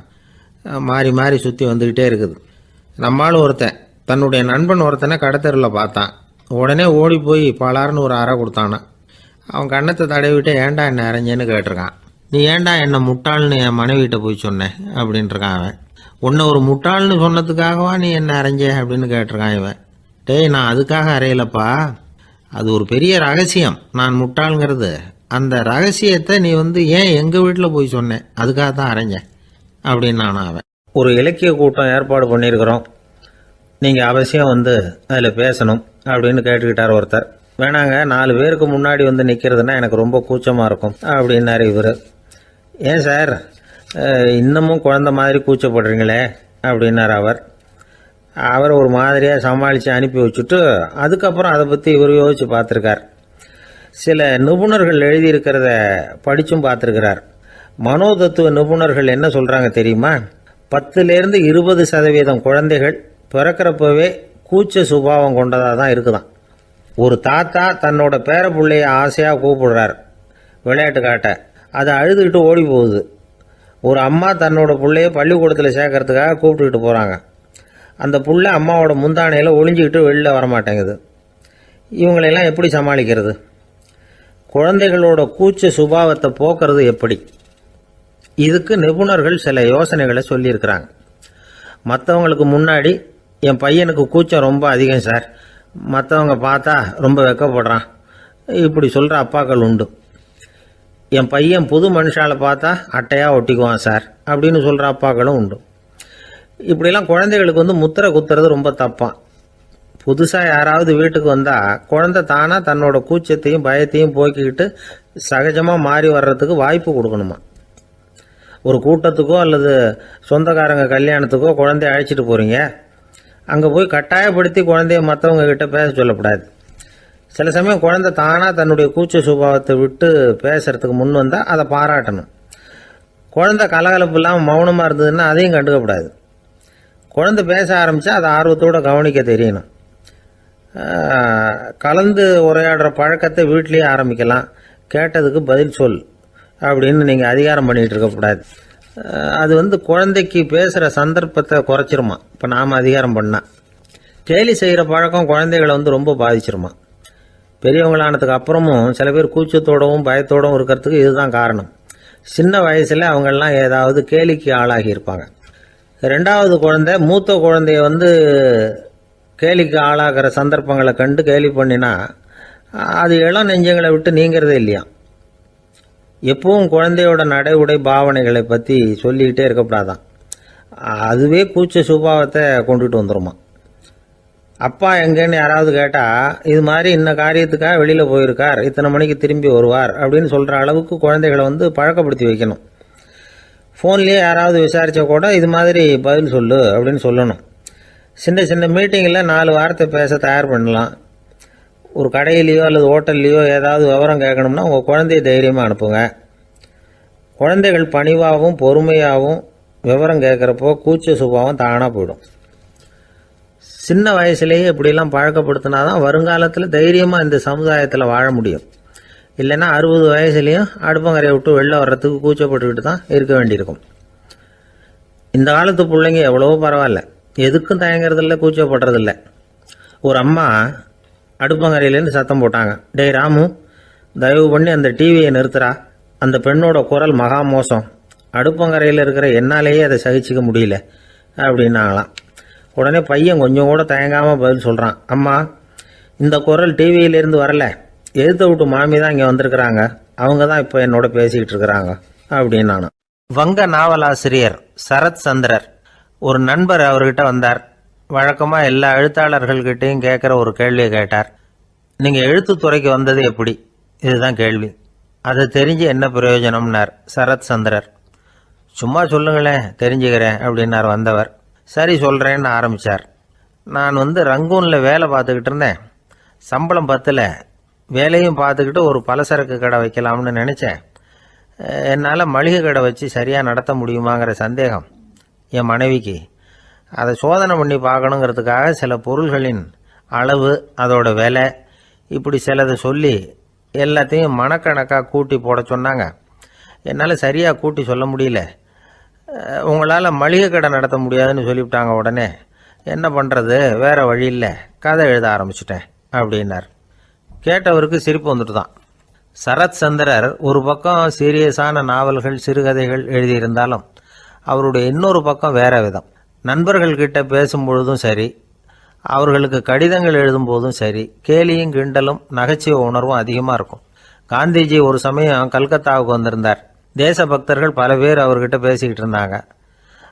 மாறி மாறி சுற்றி வந்துக்கிட்டே இருக்குது. நம்மளும் ஒருத்தன் தன்னுடைய நண்பன் ஒருத்தனை கடத்தரில் பார்த்தான். உடனே ஓடி போய் பலார்னு ஒரு அறை கொடுத்தானா. அவன் கன்னத்தை தடவிட்டு ஏன்டா என்ன அரைஞ்சேன்னு கேட்டிருக்கான். நீ ஏன்டா என்னை முட்டாள்னு என் மனைவிட்ட போய் சொன்னேன் அப்படின்ட்டுருக்கான் அவன். உன்னை ஒரு முட்டாள்னு சொன்னதுக்காகவா நீ என்ன அரைஞ்ச அப்படின்னு கேட்டிருக்கான் இவன். டேய், நான் அதுக்காக அறையலப்பா, அது ஒரு பெரிய ரகசியம். நான் முட்டாளுங்கிறது அந்த ரகசியத்தை நீ வந்து ஏன் எங்கள் வீட்டில் போய் சொன்னேன், அதுக்காக தான் அரைஞ்சேன் அப்படின்னு நானும் அவன். ஒரு இலக்கிய கூட்டம் ஏற்பாடு பண்ணியிருக்கிறோம், நீங்கள் அவசியம் வந்து அதில் பேசணும் அப்படின்னு கேட்டுக்கிட்டார் ஒருத்தர். வேணாங்க, 4 பேருக்கு முன்னாடி வந்து நிற்கிறதுனா எனக்கு ரொம்ப கூச்சமாக இருக்கும் அப்படின்னாரு இவர். ஏன் சார் இன்னமும் குழந்த மாதிரி கூச்சப்படுறீங்களே அப்படின்னார் அவர் ஒரு மாதிரியாக சமாளித்து அனுப்பி வச்சுட்டு அதுக்கப்புறம் அதை பற்றி இவர் யோசித்து பார்த்துருக்கார். சில நிபுணர்கள் எழுதியிருக்கிறத படித்தும் பார்த்துருக்கிறார். மனோதத்துவ நிபுணர்கள் என்ன சொல்கிறாங்க தெரியுமா? 10லேருந்து 20% குழந்தைகள் பிறக்கிறப்பவே கூச்ச சுபாவம் கொண்டதாக தான் இருக்குதான். ஒரு தாத்தா தன்னோட பேர பிள்ளைய ஆசையாக கூப்பிடுறார் விளையாட்டு காட்ட, அதை அழுதுகிட்டு ஓடி போகுது. ஒரு அம்மா தன்னோட பிள்ளைய பள்ளிக்கூடத்தில் சேர்க்கறதுக்காக கூப்பிட்டுக்கிட்டு போகிறாங்க. அந்த புள்ள அம்மாவோட முந்தானையில் ஒளிஞ்சிக்கிட்டு வெளியில் வரமாட்டேங்குது. இவங்களெல்லாம் எப்படி சமாளிக்கிறது? குழந்தைகளோட கூச்ச சுபாவத்தை போக்குறது எப்படி? இதுக்கு நிபுணர்கள் சில யோசனைகளை சொல்லியிருக்கிறாங்க. மற்றவங்களுக்கு முன்னாடி என் பையனுக்கு கூச்சம் ரொம்ப அதிகம் சார், மற்றவங்க பார்த்தா ரொம்ப வெக்கப்படுறான், இப்படி சொல்கிற அப்பாக்கள் உண்டு. என் பையன் புது மனுஷால பார்த்தா அட்டையாக ஒட்டிக்குவான் சார் அப்படின்னு சொல்கிற அப்பாக்களும் உண்டு. இப்படிலாம் குழந்தைகளுக்கு வந்து முத்திரை குத்துறது ரொம்ப தப்பான். புதுசாக யாராவது வீட்டுக்கு வந்தால் குழந்தை தானாக தன்னோட கூச்சத்தையும் பயத்தையும் போக்கிக்கிட்டு சகஜமாக மாறி வர்றதுக்கு வாய்ப்பு கொடுக்கணுமா. ஒரு கூட்டத்துக்கோ அல்லது சொந்தக்காரங்க கல்யாணத்துக்கோ குழந்தைய அழைச்சிட்டு போகிறீங்க, அங்கே போய் கட்டாயப்படுத்தி குழந்தைய மற்றவங்க கிட்ட பேச சொல்லக்கூடாது. சில சமயம் குழந்தை தானாக தன்னுடைய கூச்ச சுபாவத்தை விட்டு பேசுறதுக்கு முன் வந்தால் அதை பாராட்டணும். குழந்தை கலகலப்பு இல்லாமல் மௌனமாக இருந்ததுன்னா அதையும் கண்டுக்கக்கூடாது. குழந்தை பேச ஆரம்பித்தா அதை ஆர்வத்தோடு கவனிக்க தெரியணும். கலந்து உரையாடுற பழக்கத்தை வீட்லேயே ஆரம்பிக்கலாம். கேட்டதுக்கு பதில் சொல் அப்படின்னு நீங்கள் அதிகாரம் பண்ணிகிட்டு இருக்கக்கூடாது. அது வந்து குழந்தைக்கு பேசுகிற சந்தர்ப்பத்தை குறைச்சிருமா. இப்போ நாம் அதிகாரம் பண்ணால் கேலி செய்கிற பழக்கம் குழந்தைகளை வந்து ரொம்ப பாதிச்சிருமா. பெரியவங்களானதுக்கு அப்புறமும் சில பேர் கூச்சத்தோடவும் பயத்தோடவும் இருக்கிறதுக்கு இதுதான் காரணம். சின்ன வயசில் அவங்கெல்லாம் ஏதாவது கேலிக்கு ஆளாகி இருப்பாங்க. 2வது குழந்தை மூத்த குழந்தைய வந்து கேலிக்கு ஆளாகிற சந்தர்ப்பங்களை கண்டு கேலி பண்ணினா அது இளம் நெஞ்சங்களை விட்டு நீங்கிறதே இல்லையா. எப்பவும் குழந்தையோட நடை உடை பாவனைகளை பற்றி சொல்லிக்கிட்டே இருக்கக்கூடாதான். அதுவே கூச்ச சுபாவத்தை கொண்டுட்டு வந்துருமா. அப்பா எங்கன்னு யாராவது கேட்டால் இது மாதிரி இன்ன காரியத்துக்காக வெளியில் போயிருக்கார், இத்தனை மணிக்கு திரும்பி வருவார் அப்படின்னு சொல்கிற அளவுக்கு குழந்தைகளை பழக்கப்படுத்தி வைக்கணும். ஃபோன்லேயே யாராவது விசாரித்தா கூட இது மாதிரி பதில் சொல்லு அப்படின்னு சொல்லணும். சின்ன சின்ன மீட்டிங்கில் 4 வாரத்தை பேச தயார் பண்ணலாம். ஒரு கடையிலையோ அல்லது ஹோட்டல்லையோ ஏதாவது விவரம் கேட்கணும்னா உங்கள் குழந்தைய தைரியமாக அனுப்புங்க. குழந்தைகள் பணிவாகவும் பொறுமையாகவும் விவரம் கேட்குறப்போ கூச்ச சுபாவம் தானாக போயிடும். சின்ன வயசுலேயே இப்படிலாம் பழக்கப்படுத்தினா தான் வருங்காலத்தில் தைரியமாக இந்த சமுதாயத்தில் வாழ முடியும். இல்லைன்னா 60 வயசுலேயும் அடுப்பங்கரையை விட்டு வெளில வர்றதுக்கு கூச்சப்பட்டுக்கிட்டு தான் இருக்க வேண்டியிருக்கும். இந்த காலத்து பிள்ளைங்க எவ்வளவோ பரவாயில்ல, எதுக்கும் தயங்குறதில்ல, கூச்சப்படுறதில்ல. ஒரு அம்மா அடுப்பங்கரையிலேருந்து சத்தம் போட்டாங்க, டேய் ராமு, தயவு பண்ணி அந்த டிவியை நிறுத்துறா, அந்த பெண்ணோட குரல் மகா மோசம், அடுப்பங்கரையில் இருக்கிற என்னாலேயே அதை சகிச்சிக்க முடியல அப்படின்னாங்களாம். உடனே பையன் கொஞ்சம் கூட தயங்காமல் பதில் சொல்கிறான், அம்மா, இந்த குரல் டிவியிலேருந்து வரல, எழுத்த விட்டு மாமி தான் இங்கே வந்திருக்கிறாங்க, அவங்க தான் இப்போ என்னோட பேசிக்கிட்டு இருக்கிறாங்க அப்படின்னு நானும். வங்க நாவலாசிரியர் சரத் சந்திரர் ஒரு நண்பர் அவர்கிட்ட வந்தார். வழக்கமாக எல்லா எழுத்தாளர்கள்கிட்டையும் கேட்குற ஒரு கேள்வியை கேட்டார். நீங்கள் எழுத்துத்துறைக்கு வந்தது எப்படி? இதுதான் கேள்வி. அதை தெரிஞ்சு என்ன பிரயோஜனம்னார் சரத் சந்திரர். சும்மா சொல்லுங்களேன், தெரிஞ்சுக்கிறேன் அப்படின்னார் வந்தவர். சரி சொல்கிறேன்னு ஆரம்பித்தார். நான் ரங்கூனில் வேலை பார்த்துக்கிட்டு இருந்தேன். சம்பளம் பத்தில், வேலையும் பார்த்துக்கிட்டு ஒரு பலசரக்கு கடை வைக்கலாம்னு நினச்சேன். என்னால் மளிகை கடை வச்சு சரியாக நடத்த முடியுமாங்கிற சந்தேகம் என் மனைவிக்கு. அதை சோதனை பண்ணி பார்க்கணுங்கிறதுக்காக சில பொருள்களின் அளவு, அதோட விலை, இப்படி சிலதை சொல்லி எல்லாத்தையும் மனக்கணக்காக கூட்டி போட சொன்னாங்க. என்னால் சரியாக கூட்டி சொல்ல முடியல. உங்களால் மளிகை கடை நடத்த முடியாதுன்னு சொல்லிவிட்டாங்க. உடனே என்ன பண்ணுறது, வேறு வழி இல்லை, கதை எழுத ஆரம்பிச்சிட்டேன் அப்படின்னார். கேட்டவருக்கு சிரிப்பு வந்துட்டு தான். சரத் சந்திரர் ஒரு பக்கம் சீரியஸான நாவல்கள், சிறுகதைகள் எழுதியிருந்தாலும் அவருடைய இன்னொரு பக்கம் வேற விதம். நண்பர்கள்கிட்ட பேசும்பொழுதும் சரி, அவர்களுக்கு கடிதங்கள் எழுதும் போதும் சரி, கேலியும் கிண்டலும் நகைச்சுவை உணர்வும் அதிகமாக இருக்கும். காந்திஜி ஒரு சமயம் கல்கத்தாவுக்கு வந்திருந்தார். தேசபக்தர்கள் பல பேர் அவர்கிட்ட பேசிக்கிட்டு இருந்தாங்க.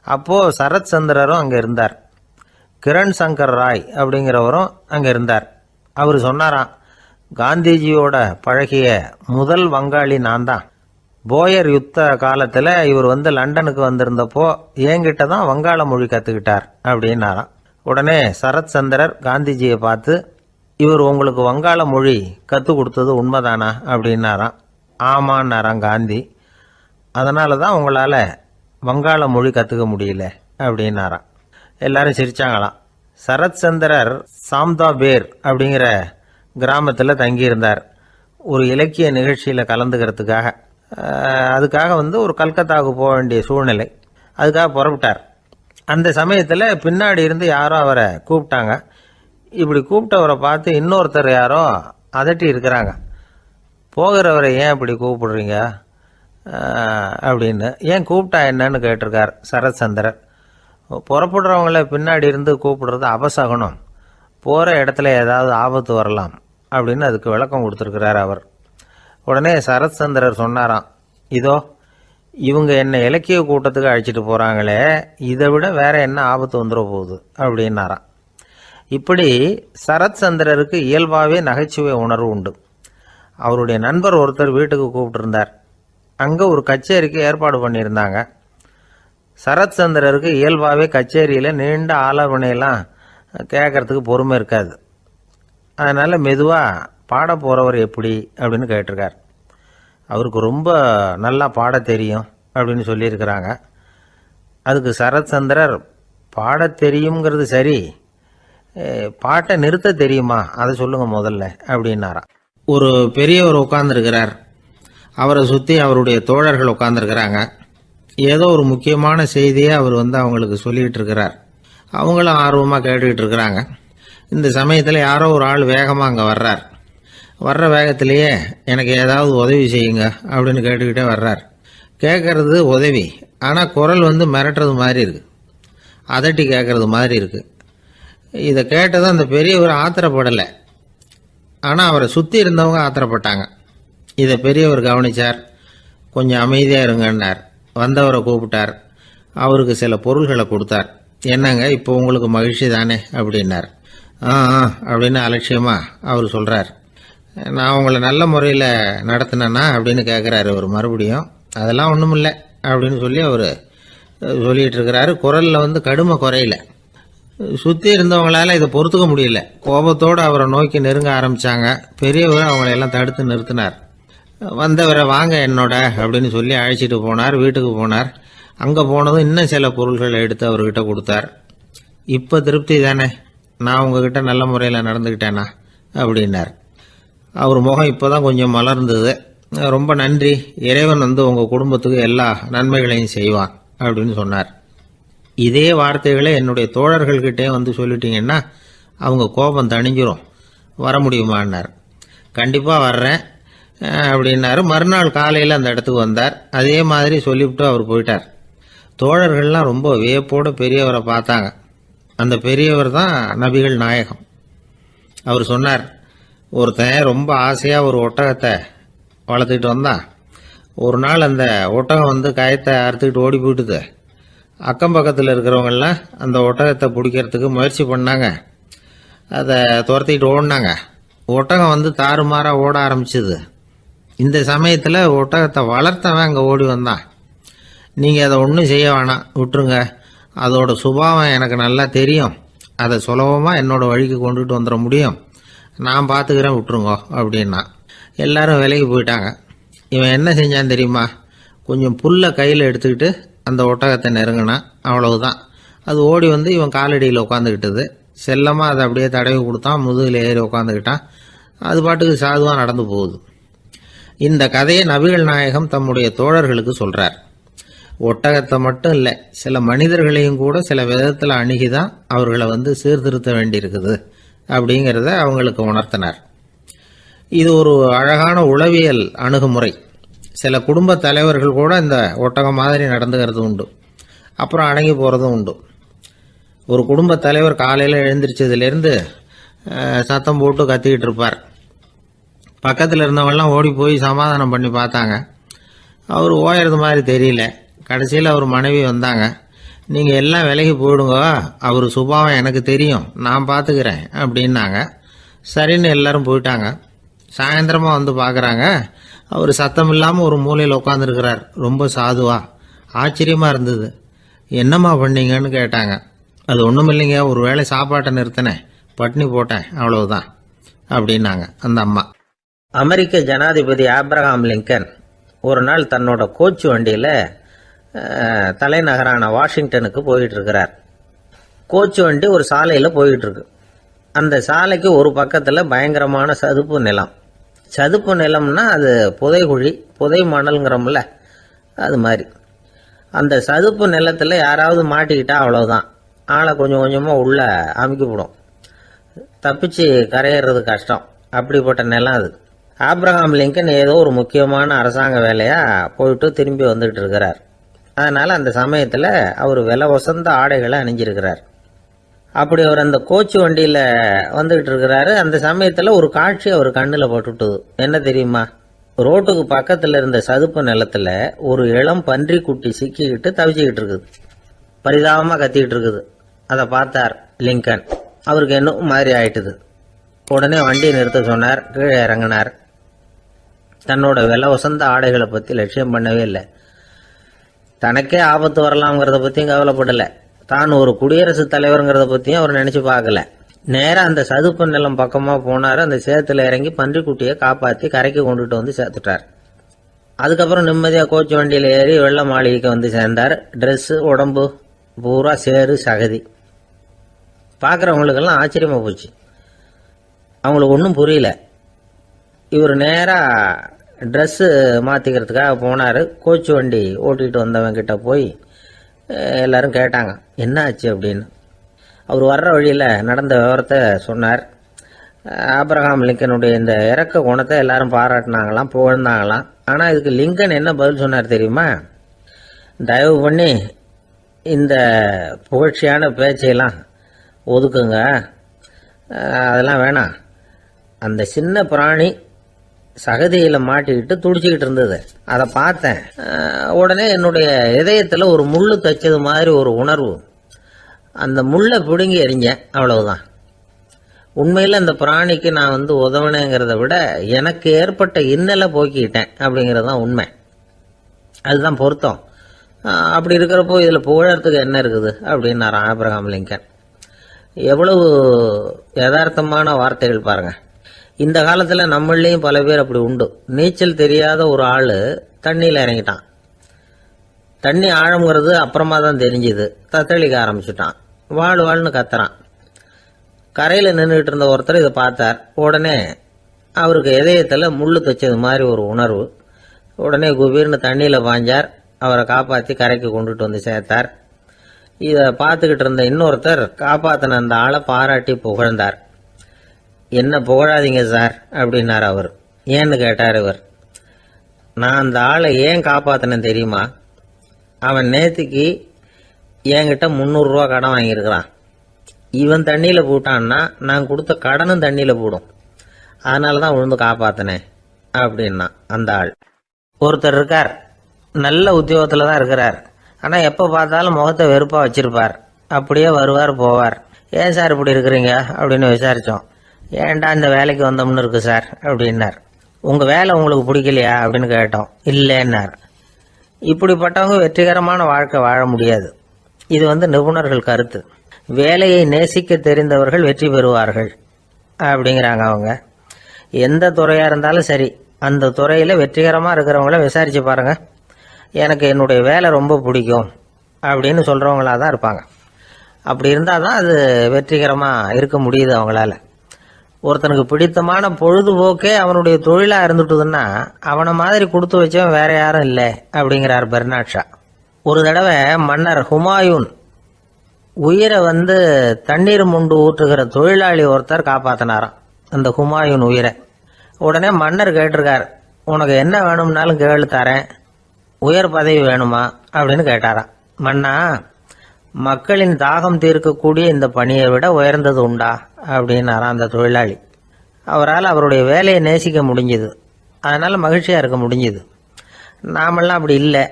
அப்போது சரத் சந்திரரும் அங்கே இருந்தார். கிரண் சங்கர் ராய் அப்படிங்கிறவரும் அங்கே இருந்தார். அவர் சொன்னாராம், காந்திஜியோட பழகிய முதல் வங்காளி நான் தான். போயர் யுத்த காலத்தில் இவர் லண்டனுக்கு வந்திருந்தப்போ என்கிட்ட தான் வங்காள மொழி கற்றுக்கிட்டார் அப்படின்னாராம். உடனே சரத் சந்திரர் காந்திஜியை பார்த்து, இவர் உங்களுக்கு வங்காள மொழி கற்றுக் கொடுத்தது உண்மைதானா அப்படின்னாராம். ஆமான்னாராம் காந்தி. அதனால தான் உங்களால் வங்காள மொழி கற்றுக்க முடியல அப்படின்னாராம். எல்லாரும் சிரிச்சாங்களாம். சரத் சந்திரர் சாம்தாபேர் அப்படிங்கிற கிராமத்தில் தங்கியிருந்தார் ஒரு இலக்கிய நிகழ்ச்சியில் கலந்துக்கிறதுக்காக. அதுக்காக ஒரு கல்கத்தாவுக்கு போக வேண்டிய சூழ்நிலை. அதுக்காக புறப்பட்டார். அந்த சமயத்தில் பின்னாடி இருந்து யாரோ அவரை கூப்பிட்டாங்க. இப்படி கூப்பிட்டவரை பார்த்து இன்னொருத்தர் யாரோ அதட்டி இருக்கிறாங்க. போகிறவரை ஏன் இப்படி கூப்பிடுறீங்க அப்படின்னு. ஏன் கூப்பிட்டா என்னன்னு கேட்டிருக்கார் சரத் சந்திரர். புறப்படுறவங்கள பின்னாடி இருந்து கூப்பிடுறது அபசகுனம், போகிற இடத்துல ஏதாவது ஆபத்து வரலாம் அப்படின்னு அதுக்கு விளக்கம் கொடுத்துருக்கிறார் அவர். உடனே சரத் சந்திரர் சொன்னாராம், இதோ இவங்க என்னை இலக்கிய கூட்டத்துக்கு அழைச்சிட்டு போகிறாங்களே, இதை விட வேற என்ன ஆபத்து வந்துட போகுது அப்படின்னாராம். இப்படி சரத் சந்திரருக்கு இயல்பாகவே நகைச்சுவை உணர்வு உண்டு. அவருடைய நண்பர் ஒருத்தர் வீட்டுக்கு கூப்பிட்டுருந்தார். அங்கே ஒரு கச்சேரிக்கு ஏற்பாடு பண்ணியிருந்தாங்க. சரத் சந்திரருக்கு இயல்பாகவே கச்சேரியில் நீண்ட ஆலோசனையெல்லாம் கேட்கறதுக்கு பொறுமை இருக்காது. அதனால் மெதுவாக பாட போகிறவர் எப்படி அப்படின்னு கேட்டிருக்கார். அவருக்கு ரொம்ப நல்லா பாட தெரியும் அப்படின்னு சொல்லியிருக்கிறாங்க. அதுக்கு சரத் சந்திரர், பாட தெரியுங்கிறது சரி, பாட்டை நிறுத்த தெரியுமா, அதை சொல்லுங்கள் முதல்ல அப்படின்னாராம். ஒரு பெரியவர் உட்கார்ந்துருக்கிறார். அவரை சுற்றி அவருடைய தோழர்கள் உட்கார்ந்துருக்கிறாங்க. ஏதோ ஒரு முக்கியமான செய்தியை அவர் அவங்களுக்கு சொல்லிகிட்டு இருக்கிறார். அவங்களும் ஆர்வமாக கேட்டுக்கிட்டு இருக்கிறாங்க. இந்த சமயத்தில் யாரோ ஒரு ஆள் வேகமாக அங்கே வர்றார். வர்ற வேகத்திலேயே எனக்கு ஏதாவது உதவி செய்யுங்க அப்படின்னு கேட்டுக்கிட்டே வர்றார். கேட்கறது உதவி, ஆனால் குரல் மிரட்டுறது மாதிரி இருக்குது, அதட்டி கேட்கறது மாதிரி இருக்குது. இதை கேட்டதும் அந்த பெரியவர் ஆத்திரப்படலை, ஆனால் அவரை சுற்றி இருந்தவங்க ஆத்திரப்பட்டாங்க. இதை பெரியவர் கவனித்தார். கொஞ்சம் அமைதியாக இருங்கன்னார். வந்தவரை கூப்பிட்டார். அவருக்கு சில பொருள்களை கொடுத்தார். என்னங்க இப்போ உங்களுக்கு மகிழ்ச்சி தானே அப்படின்னார். ஆ அப்படின்னு அலட்சியமாக அவர் சொல்கிறார். நான் உங்களை நல்ல முறையில் நடத்தினேன்னா அப்படின்னு கேட்குறாரு அவர் மறுபடியும். அதெல்லாம் ஒன்றும் இல்லை அப்படின்னு சொல்லி அவர் சொல்லிகிட்டு இருக்கிறாரு. குரலில் கடுமை குறையில. சுற்றி இருந்தவங்களால இதை பொறுத்துக்க முடியல. கோபத்தோடு அவரை நோக்கி நெருங்க ஆரம்பித்தாங்க. பெரியவர் அவங்களையெல்லாம் தடுத்து நிறுத்தினார். வந்தவரை வாங்க என்னோட அப்படின்னு சொல்லி அழைச்சிட்டு போனார். வீட்டுக்கு போனார். அங்கே போனதும் இன்னும் சில பொருள்களை எடுத்து அவர்கிட்ட கொடுத்தார். இப்போ திருப்தி தானே, நான் உங்ககிட்ட நல்ல முறையில் நடந்துக்கிட்டேனா அப்படின்னார். அவர் முகம் இப்போ தான் கொஞ்சம் மலர்ந்தது. ரொம்ப நன்றி, இறைவன் உங்கள் குடும்பத்துக்கு எல்லா நன்மைகளையும் செய்வான் அப்படின்னு சொன்னார். இதே வார்த்தைகளை என்னுடைய தோழர்கள்கிட்டே சொல்லிட்டீங்கன்னா அவங்க கோபம் தணிஞ்சிரும், வர முடியுமான்னார். கண்டிப்பாக வர்றேன் அப்படின்னாரு. மறுநாள் காலையில் அந்த இடத்துக்கு வந்தார். அதே மாதிரி சொல்லிவிட்டு அவர் போயிட்டார். தோழர்கள்லாம் ரொம்ப வியப்போடு பெரியவரை பார்த்தாங்க. அந்த பெரியவர் தான் நபிகள் நாயகம். அவர் சொன்னார், ஒருத்தன் ரொம்ப ஆசையாக ஒரு ஒட்டகத்தை வளர்த்துக்கிட்டு வந்தான். ஒரு நாள் அந்த ஒட்டகம் கயத்தை அறுத்துக்கிட்டு ஓடி போயிட்டுது. அக்கம் பக்கத்தில் இருக்கிறவங்கெல்லாம் அந்த ஒட்டகத்தை பிடிக்கிறதுக்கு முயற்சி பண்ணாங்க. அதை துரத்திக்கிட்டு ஓடினாங்க. ஒட்டகம் தாறுமாறாக ஓட ஆரம்பிச்சுது. இந்த சமயத்தில் ஒட்டகத்தை வளர்த்தவன் அங்கே ஓடி வந்தான். நீங்கள் அதை ஒன்றும் செய்ய வேணாம், விட்டுருங்க. அதோட சுபாவம் எனக்கு நல்லா தெரியும். அதை சுலபமாக என்னோட வழிக்கு கொண்டுட்டு வந்துட முடியும். நான் பார்த்துக்கிறேன், விட்டுருங்கோ அப்படின்னா. எல்லாரும் விலைக்கு போயிட்டாங்க. இவன் என்ன செஞ்சான் தெரியுமா? கொஞ்சம் புல்லை கையில் எடுத்துக்கிட்டு அந்த ஒட்டகத்தை நெருங்கினான். அவ்வளவுதான். அது ஓடி இவன் காலடியில் உட்காந்துக்கிட்டது. செல்லமாக அதை அப்படியே தடவி கொடுத்தான். முதுகில் ஏறி உட்காந்துக்கிட்டான். அது பாட்டுக்கு சாதுவாக நடந்து போகுது. இந்த கதையை நபிகள் நாயகம் தம்முடைய தோழர்களுக்கு சொல்கிறார். ஒட்டகத்தை மட்டும் இல்லை, சில மனிதர்களையும் கூட சில விதத்தில் அணுகிதான் அவர்களை சீர்திருத்த வேண்டியிருக்குது அப்படிங்கிறத அவங்களுக்கு உணர்த்தினார். இது ஒரு அழகான உளவியல் அணுகுமுறை. சில குடும்ப தலைவர்கள் கூட இந்த ஒட்டகம் மாதிரி நடந்துக்கிறது உண்டு. அப்புறம் அடங்கி போகிறதும் உண்டு. ஒரு குடும்ப தலைவர் காலையில் எழுந்திரிச்சதுலேருந்து சத்தம் போட்டு கத்திக்கிட்டு இருப்பார். பக்கத்தில் இருந்தவங்கெல்லாம் ஓடி போய் சமாதானம் பண்ணி பார்த்தாங்க. அவர் ஓயறது மாதிரி தெரியல. கடைசியில் அவர் மனைவி வந்தாங்க. நீங்கள் எல்லாம் விலகி போயிடுங்க, அவர் சுபாவம் எனக்கு தெரியும், நான் பார்த்துக்கிறேன் அப்படின்னாங்க. சரின்னு எல்லாரும் போயிட்டாங்க. சாயந்தரமாக பார்க்குறாங்க, அவர் சத்தம் இல்லாமல் ஒரு மூலையில் உட்காந்துருக்கிறார். ரொம்ப சாதுவா. ஆச்சரியமாக இருந்தது. என்னம்மா பண்ணீங்கன்னு கேட்டாங்க. அது ஒன்றும் இல்லைங்க, ஒரு வேளை சாப்பாட்டை நிறுத்தினேன், பட்னி போட்டேன், அவ்வளவுதான் அப்படின்னாங்க அந்த அம்மா. அமெரிக்க ஜனாதிபதி ஆப்ரஹாம் லிங்கன் ஒரு நாள் தன்னோட கோச்சு வண்டியில் தலைநகரான வாஷிங்டனுக்கு போயிட்டு இருக்கிறார். கோச்சு வண்டி ஒரு சாலையில் போயிட்டு இருக்கு. அந்த சாலைக்கு ஒரு பக்கத்தில் பயங்கரமான சதுப்பு நிலம். சதுப்பு நிலம்னா அது புதைகுழி, புதை மணல்ங்கிறோம்ல, அது மாதிரி. அந்த சதுப்பு நிலத்தில் யாராவது மாட்டிக்கிட்டா அவ்வளோதான், ஆளை கொஞ்சம் கொஞ்சமாக உள்ள அமுக்கிவிடும். தப்பிச்சு கரையேறது கஷ்டம். அப்படிப்பட்ட நிலம் அது. ஆப்ரஹாம் லிங்கன் ஏதோ ஒரு முக்கியமான அரசாங்க வேலையாக போயிட்டு திரும்பி வந்துகிட்டு இருக்கிறார். அதனால் அந்த சமயத்தில் அவர் விலை வசந்த ஆடைகளை அணிஞ்சிருக்கிறார். அப்படி அவர் அந்த கோச்சு வண்டியில் வந்துகிட்டு இருக்கிறாரு. அந்த சமயத்தில் ஒரு காட்சி அவர் கண்ணில் பட்டுட்டுது. என்ன தெரியுமா? ரோட்டுக்கு பக்கத்தில் இருந்த சதுப்பு நிலத்தில் ஒரு இளம் பன்றி குட்டி சிக்கிக்கிட்டு தவிச்சிக்கிட்டு இருக்குது. பரிதாபமாக கத்திக்கிட்டு இருக்குது. அதை பார்த்தார் லிங்கன். அவருக்கு என்ன மாதிரி ஆயிட்டுது. உடனே வண்டியை நிறுத்த சொன்னார். கீழே இறங்கினார். தன்னோட விலை வசந்த ஆடைகளை பற்றி லட்சியம் பண்ணவே இல்லை. தனக்கே ஆபத்து வரலாம்ங்கிறத பற்றியும் கவலைப்படலை. தான் ஒரு குடியரசுத் தலைவருங்கிறத பற்றியும் அவர் நினச்சி பார்க்கல. நேராக அந்த சதுப்பு நிலம் பக்கமாக போனார். அந்த சேத்துல இறங்கி பன்றிக்குட்டியை காப்பாற்றி கரைக்கு கொண்டுட்டு சேர்த்துட்டார். அதுக்கப்புறம் நிம்மதியாக கோச்சு வண்டியில் ஏறி வெள்ள மாளிகைக்கு சேர்ந்தார். ட்ரெஸ்ஸு உடம்பு பூரா சேறு சகதி. பார்க்குறவங்களுக்கெல்லாம் ஆச்சரியமாக போச்சு. அவங்களுக்கு ஒன்றும் புரியல. இவர் நேராக ட்ரெஸ்ஸு மாற்றிக்கிறதுக்காக போனார். கோச்சு வண்டி ஓட்டிகிட்டு வந்தவங்கிட்ட போய் எல்லாரும் கேட்டாங்க என்ன ஆச்சு அப்படின்னு. அவர் வர்ற வழியில் நடந்த விவரத்தை சொன்னார். ஆப்ரஹாம் லிங்கனுடைய இந்த இறக்க குணத்தை எல்லாரும் பாராட்டினாங்களாம், புகழ்ந்தாங்களாம். ஆனால் இதுக்கு லிங்கன் என்ன பதில் சொன்னார் தெரியுமா? தயவு பண்ணி இந்த புகழ்ச்சியான பேச்சையெல்லாம் ஒதுக்குங்க, அதெல்லாம் வேணாம். அந்த சின்ன பிராணி சகதியில் மாட்டிக்கிட்டு துடிச்சிக்கிட்டு இருந்தது. அதை பார்த்தேன். உடனே என்னுடைய இதயத்தில் ஒரு முள்ளு தைச்சது மாதிரி ஒரு உணர்வு. அந்த முள்ளை பிடுங்கி எறிஞ்சேன், அவ்வளவுதான். உண்மையில் அந்த பிராணிக்கு நான் உதவினேங்கிறத விட எனக்கு ஏற்பட்ட இன்னலை போக்கிக்கிட்டேன் அப்படிங்கிறது தான் உண்மை. அதுதான் பொருத்தம். அப்படி இருக்கிறப்போ இதில் புகழறதுக்கு என்ன இருக்குது அப்படின்னாரு ஆபிரகாம் லிங்கன். எவ்வளவு யதார்த்தமான வார்த்தைகள் பாருங்க. இந்த காலத்தில் நம்மளையும் பல பேர் அப்படி உண்டு. நீச்சல் தெரியாத ஒரு ஆள் தண்ணியில் இறங்கிட்டான். தண்ணி ஆழங்கிறது அப்புறமா தான் தெரிஞ்சுது. தத்தளிக்க ஆரம்பிச்சுட்டான். வாழ்னு கத்துறான். கரையில் நின்றுட்டு இருந்த ஒருத்தர் இதை பார்த்தார். உடனே அவருக்கு இதயத்தில் முள்ளு தைச்சது மாதிரி ஒரு உணர்வு. உடனே குபீர்னு தண்ணியில் பாஞ்சார். அவரை காப்பாற்றி கரைக்கு கொண்டுட்டு வந்து சேர்த்தார். இதை பார்த்துக்கிட்டு இருந்த இன்னொருத்தர் காப்பாற்றின அந்த ஆளை பாராட்டி புகழ்ந்தார். என்ன புகழாதீங்க சார் அப்படின்னார் அவர். ஏன்னு கேட்டார் இவர். நான் அந்த ஆளை ஏன் காப்பாற்றினேன் தெரியுமா? அவன் நேற்றுக்கு என்கிட்ட 300 ரூபா கடன் வாங்கியிருக்கிறான். இவன் தண்ணியில் போட்டான்னா நான் கொடுத்த கடனும் தண்ணியில் போடும். அதனால தான் விழுந்து காப்பாற்றினேன் அப்படின்னா அந்த ஆள். ஒருத்தர் இருக்கார், நல்ல உத்தியோகத்தில் தான் இருக்கிறார். ஆனால் எப்போ பார்த்தாலும் முகத்தை வெறுப்பாக வச்சிருப்பார். அப்படியே வருவார் போவார். ஏன் சார் இப்படி இருக்கிறீங்க அப்படின்னு விசாரித்தோம். ஏன்டா இந்த வேலைக்கு வந்தோம்னு இருக்கு சார் அப்படின்னார். உங்கள் வேலை உங்களுக்கு பிடிக்கலையா அப்படின்னு கேட்டோம். இல்லைன்னார். இப்படிப்பட்டவங்க வெற்றிகரமான வாழ்க்கை வாழ முடியாது. இது நிபுணர்கள் கருத்து. வேலையை நேசிக்க தெரிந்தவர்கள் வெற்றி பெறுவார்கள் அப்படிங்கிறாங்க அவங்க. எந்த துறையாக இருந்தாலும் சரி, அந்த துறையில் வெற்றிகரமாக இருக்கிறவங்கள விசாரித்து பாருங்க. எனக்கு என்னுடைய வேலை ரொம்ப பிடிக்கும் அப்படின்னு சொல்கிறவங்களா தான் இருப்பாங்க. அப்படி இருந்தால் தான் அது வெற்றிகரமாக இருக்க முடியுது அவங்களால. ஒருத்தனுக்கு பிடித்தமான பொழுதுபோக்கே அவனுடைய தொழிலாக இருந்துட்டுதுன்னா அவனை மாதிரி கொடுத்து வச்சவன் வேற யாரும் இல்லை அப்படிங்கிறார் பெர்னாட் ஷா. ஒரு தடவை மன்னர் ஹுமாயூன் உயிரை தண்ணீர் முண்டு ஊற்றுகிற தொழிலாளி ஒருத்தர் காப்பாற்றினாராம் அந்த ஹுமாயூன் உயிரை. உடனே மன்னர் கேட்டிருக்கார், உனக்கு என்ன வேணும்னாலும் கேளு தரேன், உயர் பதவி வேணுமா அப்படின்னு கேட்டாராம். மன்னா, மக்களின் தாகம் தீர்க்கக்கூடிய இந்த பணியை விட உயர்ந்தது உண்டா அப்படின்னாராம் அந்த தொழிலாளி. அவரால் அவருடைய வேலையை நேசிக்க முடிஞ்சுது. அதனால் மகிழ்ச்சியாக இருக்க முடிஞ்சுது. நாமெல்லாம் அப்படி இல்லை.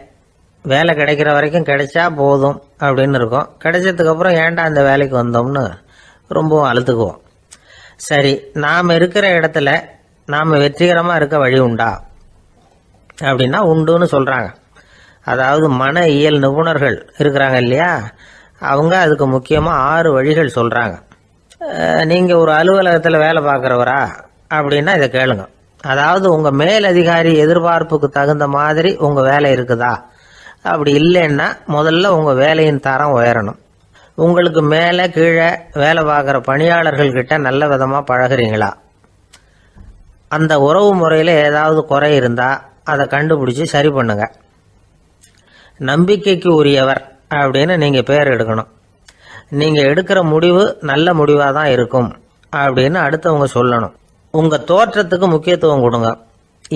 வேலை கிடைக்கிற வரைக்கும் கிடைச்சா போதும் அப்படின்னு இருக்கோம். கிடைச்சதுக்கப்புறம் ஏன்டா அந்த வேலைக்கு வந்தோம்னு ரொம்பவும் அழுத்துக்குவோம். சரி, நாம் இருக்கிற இடத்துல நாம் வெற்றிகரமாக இருக்க வழி உண்டா அப்படின்னா உண்டுன்னு சொல்கிறாங்க. அதாவது மன இயல் நிபுணர்கள் இருக்கிறாங்க இல்லையா, அவங்க அதுக்கு முக்கியமாக 6 வழிகள் சொல்கிறாங்க. நீங்கள் ஒரு அலுவலகத்தில் வேலை பார்க்குறவரா அப்படின்னா இதை கேளுங்க. அதாவது உங்கள் மேலதிகாரி எதிர்பார்ப்புக்கு தகுந்த மாதிரி உங்கள் வேலை இருக்குதா? அப்படி இல்லைன்னா முதல்ல உங்கள் வேலையின் தரம் உயரணும். உங்களுக்கு மேலே கீழே வேலை பார்க்குற பணியாளர்கள்கிட்ட நல்ல விதமாக பழகிறீங்களா? அந்த உறவு முறையில் ஏதாவது குறை இருந்தால் அதை கண்டுபிடிச்சி சரி பண்ணுங்க. நம்பிக்கைக்கு உரியவர் அப்படின்னு நீங்கள் பேர் எடுக்கணும். நீங்கள் எடுக்கிற முடிவு நல்ல முடிவாக தான் இருக்கும் அப்படின்னு அடுத்தவங்க சொல்லணும். உங்கள் தோற்றத்துக்கு முக்கியத்துவம் கொடுங்க.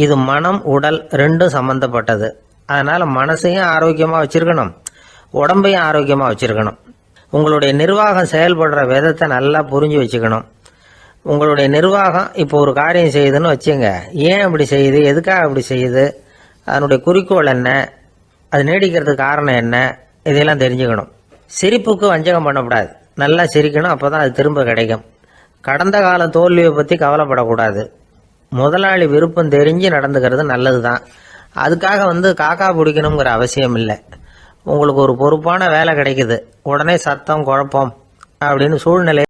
இது மனம் உடல் ரெண்டும் சம்பந்தப்பட்டது. அதனால் மனசையும் ஆரோக்கியமாக வச்சுருக்கணும், உடம்பையும் ஆரோக்கியமாக வச்சுருக்கணும். உங்களுடைய நிர்வாகம் செயல்படுற விதத்தை நல்லா புரிஞ்சு வச்சுக்கணும். உங்களுடைய நிர்வாகம் இப்போ ஒரு காரியம் செய்யுதுன்னு வச்சுங்க, ஏன் அப்படி செய்யுது, எதுக்காக அப்படி செய்யுது, அதனுடைய குறிக்கோள் என்ன, அது நீடிக்கிறதுக்கு காரணம் என்ன, இதையெல்லாம் தெரிஞ்சுக்கணும். சிரிப்புக்கு வஞ்சகம் பண்ணக்கூடாது. நல்லா சிரிக்கணும், அப்போ தான் அது திரும்ப கிடைக்கும். கடந்த கால தோல்வியை பற்றி கவலைப்படக்கூடாது. முதலாளி விருப்பம் தெரிஞ்சு நடந்துக்கிறது நல்லது தான். அதுக்காக காக்கா பிடிக்கணுங்கிற அவசியம் இல்லை. உங்களுக்கு ஒரு பொறுப்பான வேலை கிடைக்குது, உடனே சத்தம் குழப்பம் அப்படின்னு சூழ்நிலை